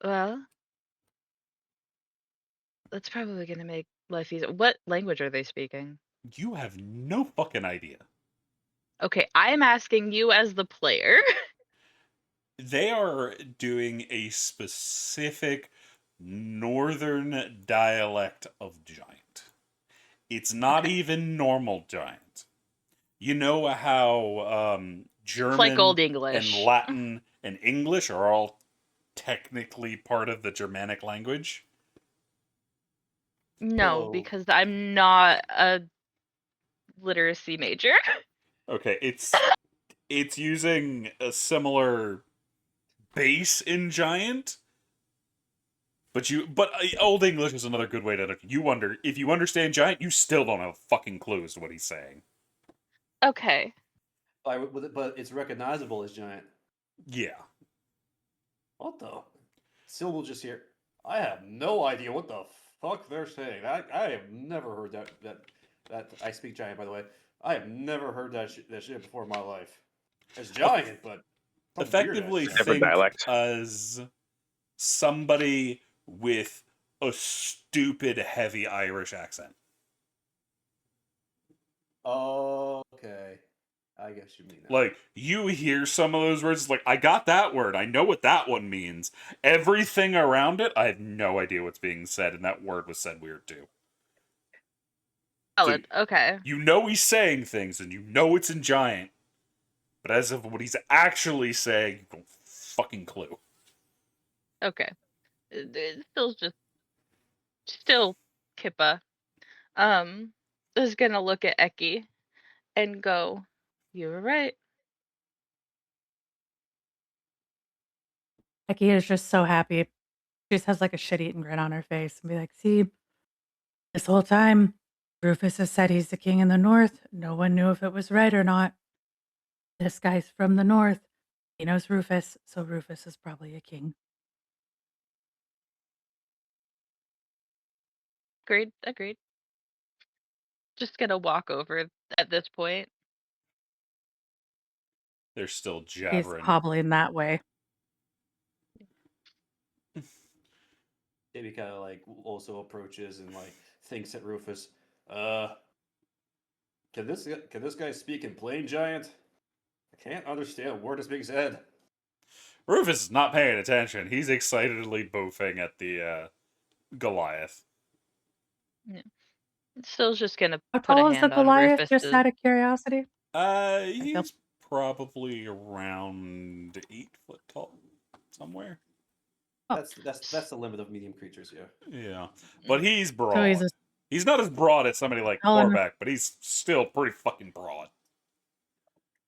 Well, that's probably gonna make life easier. What language are they speaking? You have no fucking idea. Okay, I'm asking you as the player. They are doing a specific northern dialect of giant. It's not Okay. even normal giant. You know how It's like Old German and English. Latin and English are all technically part of the Germanic language? No, So because I'm not a literacy major. Okay, it's using a similar base in giant, but Old English is another good way to if you understand giant, you still don't have a fucking clue as to what he's saying. Okay. but it's recognizable as giant. Yeah. What the? Syl will just hear. I have no idea what the fuck they're saying. I have never heard that. I speak giant, by the way. I have never heard that shit before in my life. It's giant, but some Effectively weird ass Different think dialect. as somebody with a stupid heavy Irish accent. Okay, I guess you mean that. Like, you hear some of those words, it's like, I got that word. I know what that one means. Everything around it, I have no idea what's being said, and that word was said weird too. Valid. Okay. You know he's saying things, and you know it's in giant, but as of what he's actually saying, you don't fucking clue. Okay. It's still Kippa. Is gonna look at Eki and go, "You were right." Becky is just so happy. She just has like a shit-eating grin on her face and be like, "See, this whole time, Rufus has said he's the king in the north. No one knew if it was right or not. This guy's from the north. He knows Rufus, so Rufus is probably a king." Agreed. Just gonna walk over at this point. They're still He's jabbering. hobbling that way. Davey kind of like also approaches and like thinks at Rufus. Can this guy speak in plain giant? I can't understand a word that's being said. Rufus is not paying attention. He's excitedly boofing at the Goliath. Still's just gonna How put a tall is the hand on Goliath, just Rufus's. out of curiosity? He's probably around 8 foot tall, somewhere. Oh. That's the limit of medium creatures, yeah. Yeah, but he's broad. So he's a He's not as broad as somebody like tall enough. Korvac, but he's still pretty fucking broad.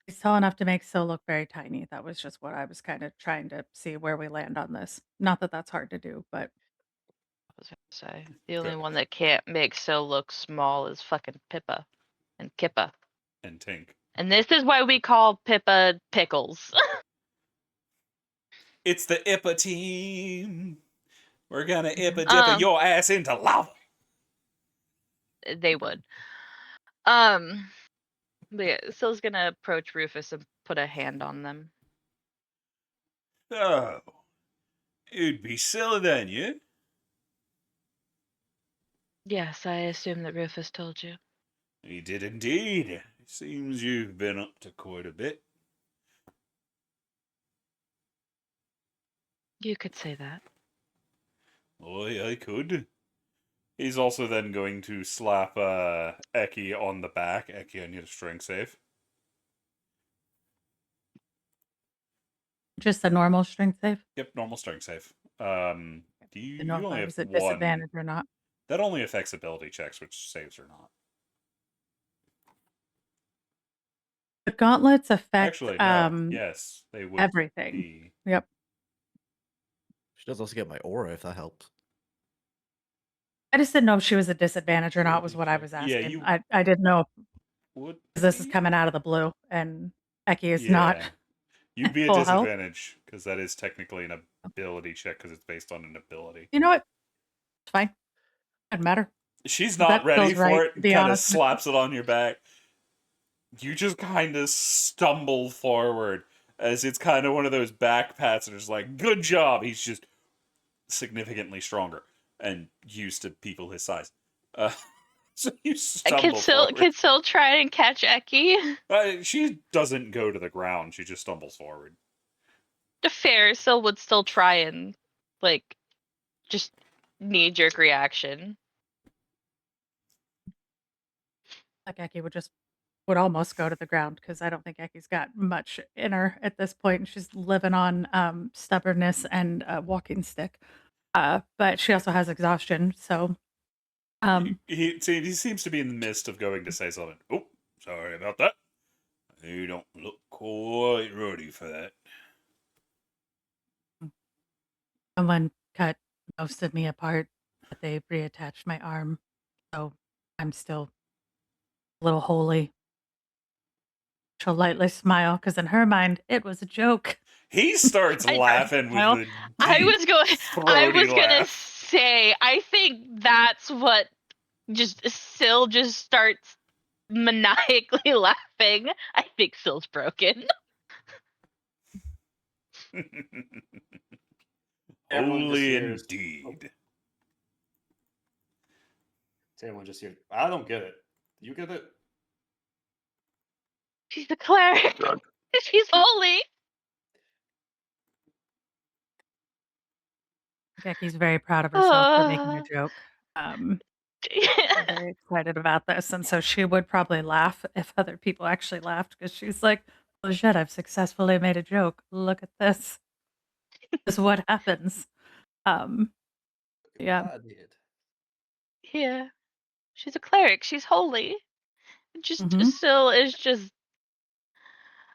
He's tall enough to make Syl look very tiny. That was just what I was kind of trying to see where we land on this. Not that that's hard to do, but I was gonna say the only Good. one that can't make Syl look small is fucking Pippa and Kippa. And Tink. And this is why we call Pippa Pickles. It's the Ippa team. We're gonna Ippa dippa your ass into lava. They would. But yeah, Syl's gonna approach Rufus and put a hand on them. Oh, you'd be silly then, you? Yes, I assume that Rufus told you. He did indeed. Seems you've been up to quite a bit. You could say that. I could. He's also then going to slap Eki on the back. Eki, I need a strength save. Just a normal strength save. Yep, normal strength save. You Didn't know if only I have was at one. disadvantage or not. That only affects ability checks, which saves or not. The gauntlets affect Actually, no. Yes, they would everything. be. Yep. She does also get my aura if that helps. I just didn't know if she was a disadvantage or not. Was what I was Yeah, asking. you I didn't know would. if this is be? coming out of the blue, and Eki is not Yeah. You'd be a full health. disadvantage because that is technically an ability check because it's based on an ability. You know what? It's fine. Doesn't matter. She's That not ready feels right, for it to and be kind of honest with you. slaps it on your back. You just kind of stumble forward as it's kind of one of those back pats and it's like, good job. He's just significantly stronger and used to people his size. So you stumble forward. Can Syl try and catch Eki? She doesn't go to the ground. She just stumbles forward. Fair, Syl would still try and, like, just knee-jerk reaction. Like Eki would almost go to the ground because I don't think Eki's got much in her at this point. And she's living on stubbornness and a walking stick. But she also has exhaustion. So He seems to be in the midst of going to say something. Oh, sorry about that. You don't look quite ready for that. someone cut most of me apart, but they reattached my arm. So I'm still a little holy. She'll lightly smile because in her mind, it was a joke. He starts laughing with Smile. a I deep, was gonna laugh. say, I think that's what just Syl just starts maniacally laughing. I think Syl's broken. Everyone just Holy hears, indeed. Everyone just hears, I don't get it. You get it? She's a cleric. Good. She's holy. Becky's very proud of herself for making a joke. I'm very excited about this. And so she would probably laugh if other people actually laughed because she's like, oh shit, I've successfully made a joke. Look at this. This is what happens. Yeah. I did. Yeah. She's a cleric. She's holy. Just Mhm. Syl is just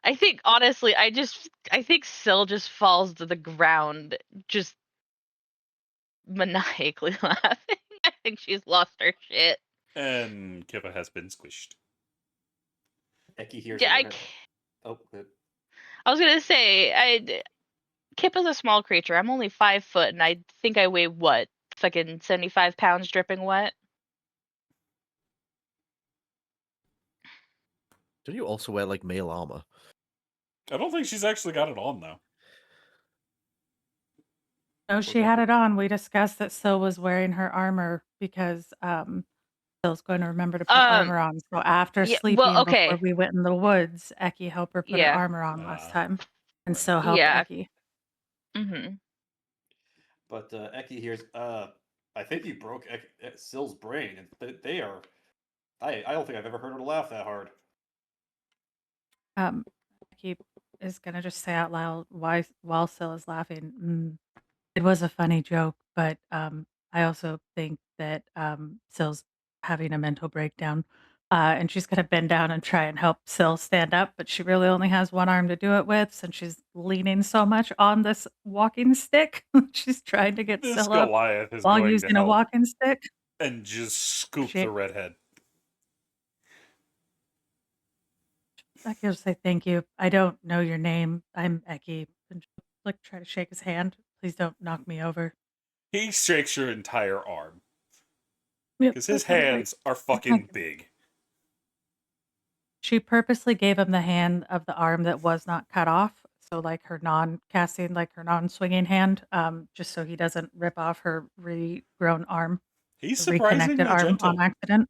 I think honestly, I think Syl just falls to the ground just maniacally laughing. I think she's lost her shit. And Kippa has been squished. Eki hears Yeah, it. Oh, good. I was gonna say, Kippa's a small creature. I'm only 5 foot, and I think I weigh what, fucking 75 pounds, dripping wet. Do you also wear like male armor? I don't think she's actually got it on though. No, she had it on. We discussed that Syl was wearing her armor because Syl's going to remember to put armor on. So after Yeah, sleeping well, before okay. we went in the woods, Eki helped her put her Yeah. armor on last Ah. time. And so helped Yeah. Eki. Mm-hmm. But Eki hears, I think you broke Syl's brain. And they are. I don't think I've ever heard her laugh that hard. Eki is going to just say out loud while Syl is laughing, it was a funny joke, but I also think that Syl's having a mental breakdown. And she's going to bend down and try and help Syl stand up, but she really only has one arm to do it with since she's leaning so much on this walking stick. She's trying to get This Syl up Goliath is while going to using a help walking stick. and just scoop She- the redhead. I can say thank you. I don't know your name. I'm Eki. And she'll, like try to shake his hand. Please don't knock me over. He shakes your entire arm Yep, because that his sounds right. hands are fucking big. She purposely gave him the hand of the arm that was not cut off. So like her non-casting, like her non-swinging hand, just so he doesn't rip off her regrown arm. He's the reconnected surprisingly arm gentle. on accident.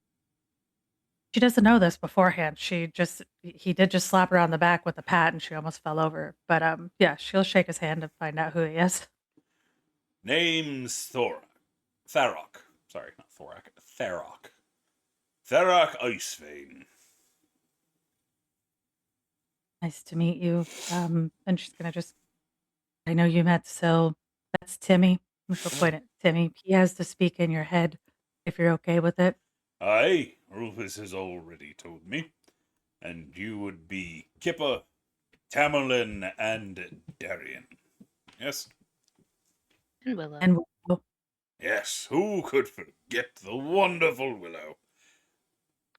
She doesn't know this beforehand. He did just slap her on the back with a pat and she almost fell over. But yeah, she'll shake his hand and find out who he is. Name's Tharok. Sorry, not Thorak. Tharok. Tharok Icevein. Nice to meet you. And she's gonna I know you met Syl. That's Timmy. And she'll point at Timmy. He has to speak in your head if you're okay with it. Aye, Rufus has already told me. And you would be Kipper, Tamerlane, and Darien. Yes? And Willow. And we'll Yes, who could forget the wonderful Willow?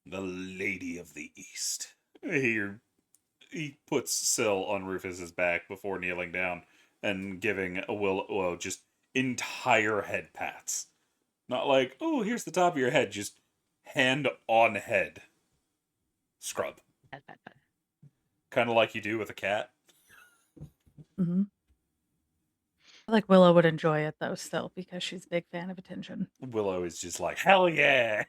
The Lady of the East. He puts Syl on Rufus's back before kneeling down and giving a Willow just entire head pats. Not like, oh, here's the top of your head, just hand on head. Scrub. Bad, bad, bad. Kind of like you do with a cat. hmm I feel like Willow would enjoy it though still because she's a big fan of attention. Willow is just like, hell yeah.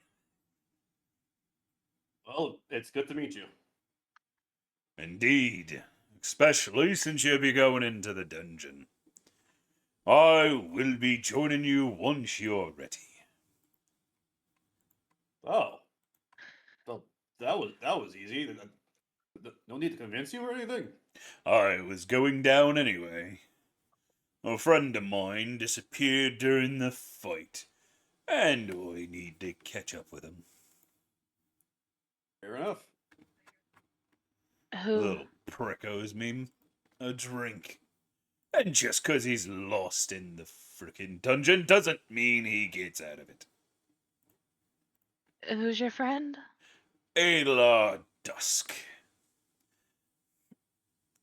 Well, it's good to meet you. Indeed. Especially since you'll be going into the dungeon. I will be joining you once you're ready. Oh. Well, that was easy. No need to convince you or anything. I was going down anyway. A friend of mine disappeared during the fight, and I need to catch up with him. Fair enough. Who? Little prick owes me a drink. And just 'cause he's lost in the frickin' dungeon doesn't mean he gets out of it. Who's your friend? Alar Dusk.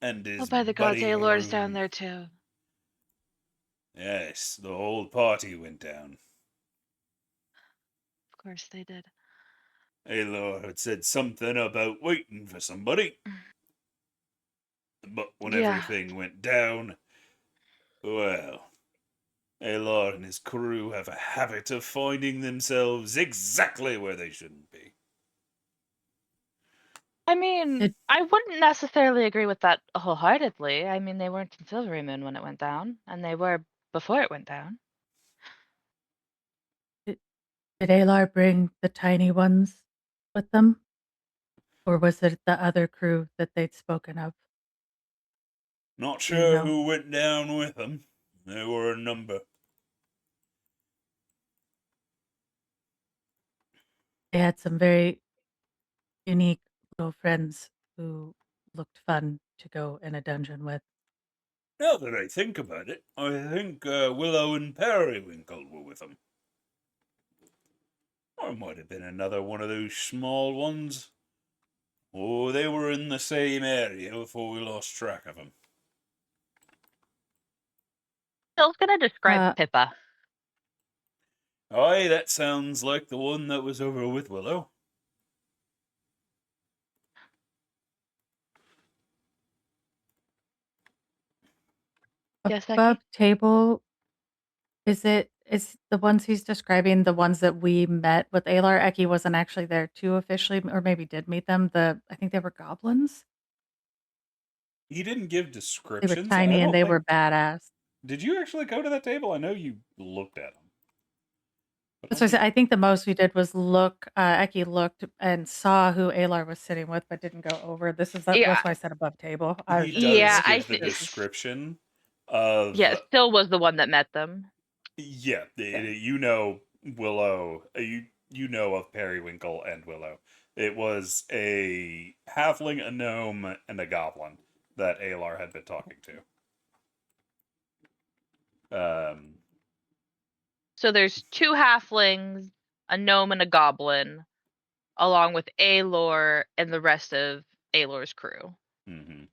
And his Oh, by the gods, buddy Aelor's down Rune. there too. Yes, the whole party went down. Of course they did. Alar had said something about waiting for somebody. But when Yeah. everything went down, well, Alar and his crew have a habit of finding themselves exactly where they shouldn't be. I mean, It- I wouldn't necessarily agree with that wholeheartedly. I mean, they weren't in Silvery Moon when it went down, and they were before it went down. Did Alar bring the tiny ones with them? Or was it the other crew that they'd spoken of? Not Do you sure know? who went down with them. There were a number. They had some very unique little friends who looked fun to go in a dungeon with. Now that I think about it, I think Willow and Periwinkle were with them. Or it might have been another one of those small ones. Oh, they were in the same area before we lost track of them. Phil's gonna describe Uh, Pippa. Aye, that sounds like the one that was over with Willow. Yes, Becky? Above table, is the ones he's describing the ones that we met with Alar? Eki wasn't actually there too officially, or maybe did meet them. I think they were goblins. He didn't give They descriptions. were and tiny I and don't they think... were badass. Did you actually go to that table? I know you looked at them. That's what I said. I think the most we did was look. Eki looked and saw who Alar was sitting with, but didn't go over. Yeah. That's why I said above table. I He was does Yeah, I give the see. description of... Yeah, Phil was the one that met them. Yeah, you know Willow. You know of Periwinkle and Willow. It was a halfling, a gnome, and a goblin that Alar had been talking to. So there's 2 halflings, a gnome, and a goblin, along with Aelor and the rest of Aelor's crew. Mm-hmm.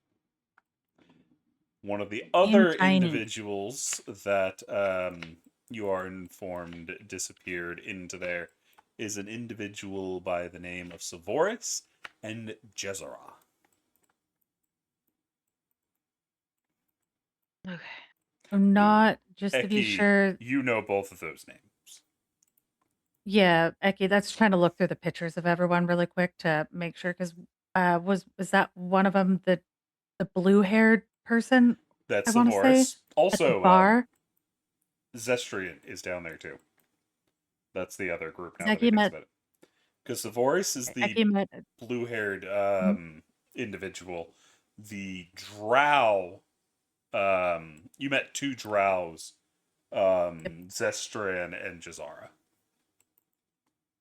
One of the other tiny. individuals that you are informed disappeared into there is an individual by the name of Savoris and Jezera. Okay. So not just to be Eki, sure. you know both of those names. Yeah, Eki, that's trying to look through the pictures of everyone really quick to make sure, because was that one of them, the blue-haired person, I That's wanna say, Savoris. at the Also, bar? Zestrian is down there too. That's the other group 'Cause now that I Eki think met about it. Because Savoris is the Eki met blue-haired mhm, individual. The Drow, you met two Drows, yep, Zestran and Jazara.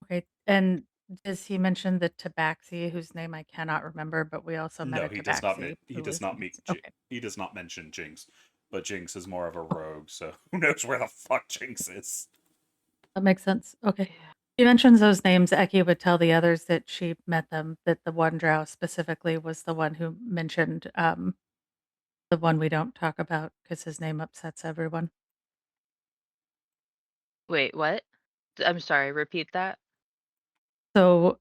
okay, and does he mention the Tabaxi, whose name I cannot remember, but we also met No, a he does not. Tabaxi He who does was not nice. meet. Okay, He does not mention Jinx, but Jinx is more of a rogue. So who knows where the fuck Jinx is? that makes sense. Okay. Yeah. She mentions those names. Eki would tell the others that she met them, that the one drow specifically was the one who mentioned, the one we don't talk about because his name upsets everyone. Wait, what? I'm sorry, repeat that? So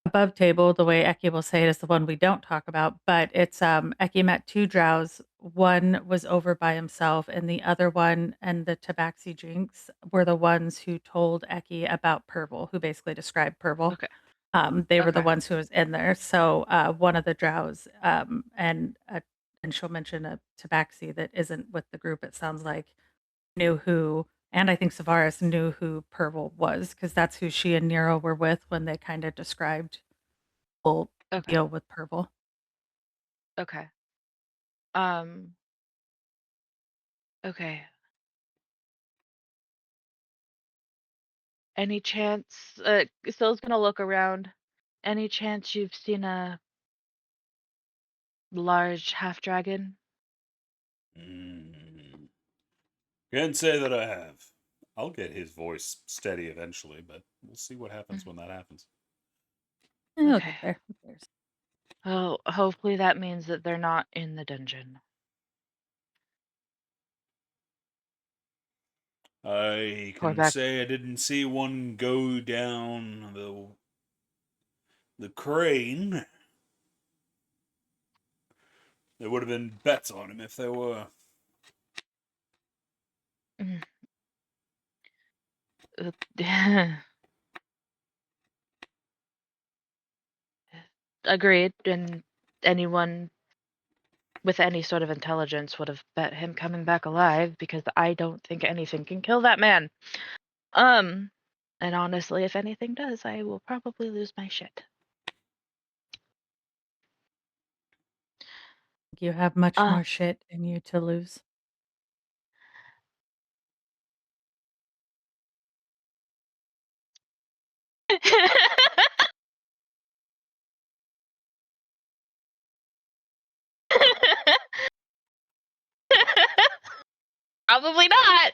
above table, the way Eki will say it is the one we don't talk about, but it's Eki met two drows. One was over by himself, and the other one and the Tabaxi Jinx were the ones who told Eki about Purple, who basically described Purple. Okay. They were the Okay. ones who was in there. So one of the drows, and she'll mention a Tabaxi that isn't with the group. It sounds like knew who, and I think Savaris knew who Purple was because that's who she and Nero were with when they kind of described the whole Okay. deal with Purple. Okay. Um. Okay. Any chance? Sill's gonna look around. Any chance you've seen a large half dragon? Can't say that I have. I'll get his voice steady eventually, but we'll see what happens Mhm. when that happens. He'll Okay. get there. Who cares? Oh, hopefully that means that they're not in the dungeon. I Pour can back. say I didn't see one go down the crane. There would have been bets on him if there were. Mm. Agreed. And anyone with any sort of intelligence would have bet him coming back alive because I don't think anything can kill that man. And honestly, if anything does, I will probably lose my shit. You have much Uh, more shit in you to lose. Probably not.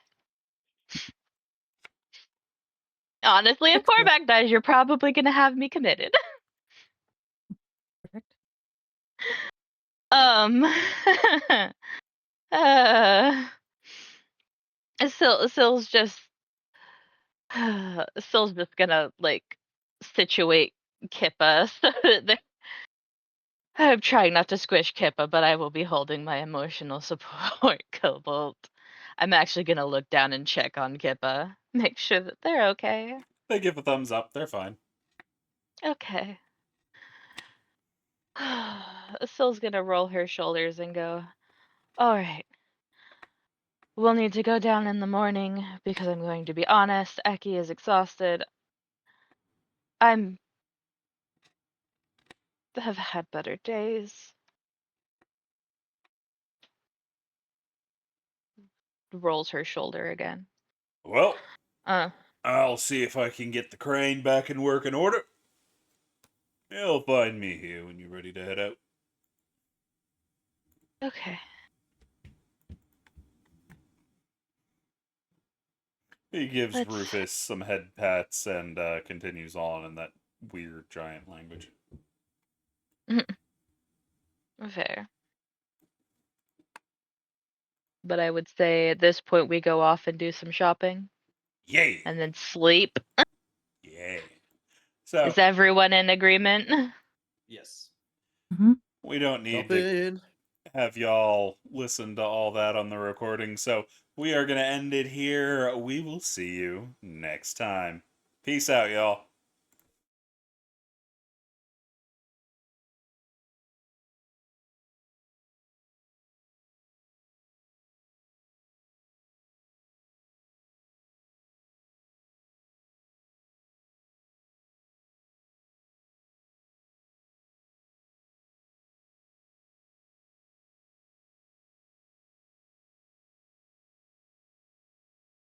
Honestly, if Fix it. Cormac dies, you're probably gonna have me committed. Perfect. Um, uh, Sill's just Sill's just gonna like situate Kippa so that I'm trying not to squish Kippa, but I will be holding my emotional support, Cobalt. I'm actually gonna look down and check on Kippa, make sure that they're okay. They give a thumbs up. They're fine. Okay. Sill's gonna roll her shoulders and go, all right. We'll need to go down in the morning because I'm going to be honest, Eki is exhausted. I'm have had better days. Rolls her shoulder again. Well, Uh, I'll see if I can get the crane back in working order. You'll find me here when you're ready to head out. okay. He gives Let's Rufus some head pats and continues on in that weird giant language. fair. But I would say at this point we go off and do some shopping Yay! and then sleep. Yay! So Is everyone in agreement? Yes. we don't need Jump to in. have y'all listen to all that on the recording. So we are going to end it here. We will see you next time. Peace. Peace out, y'all.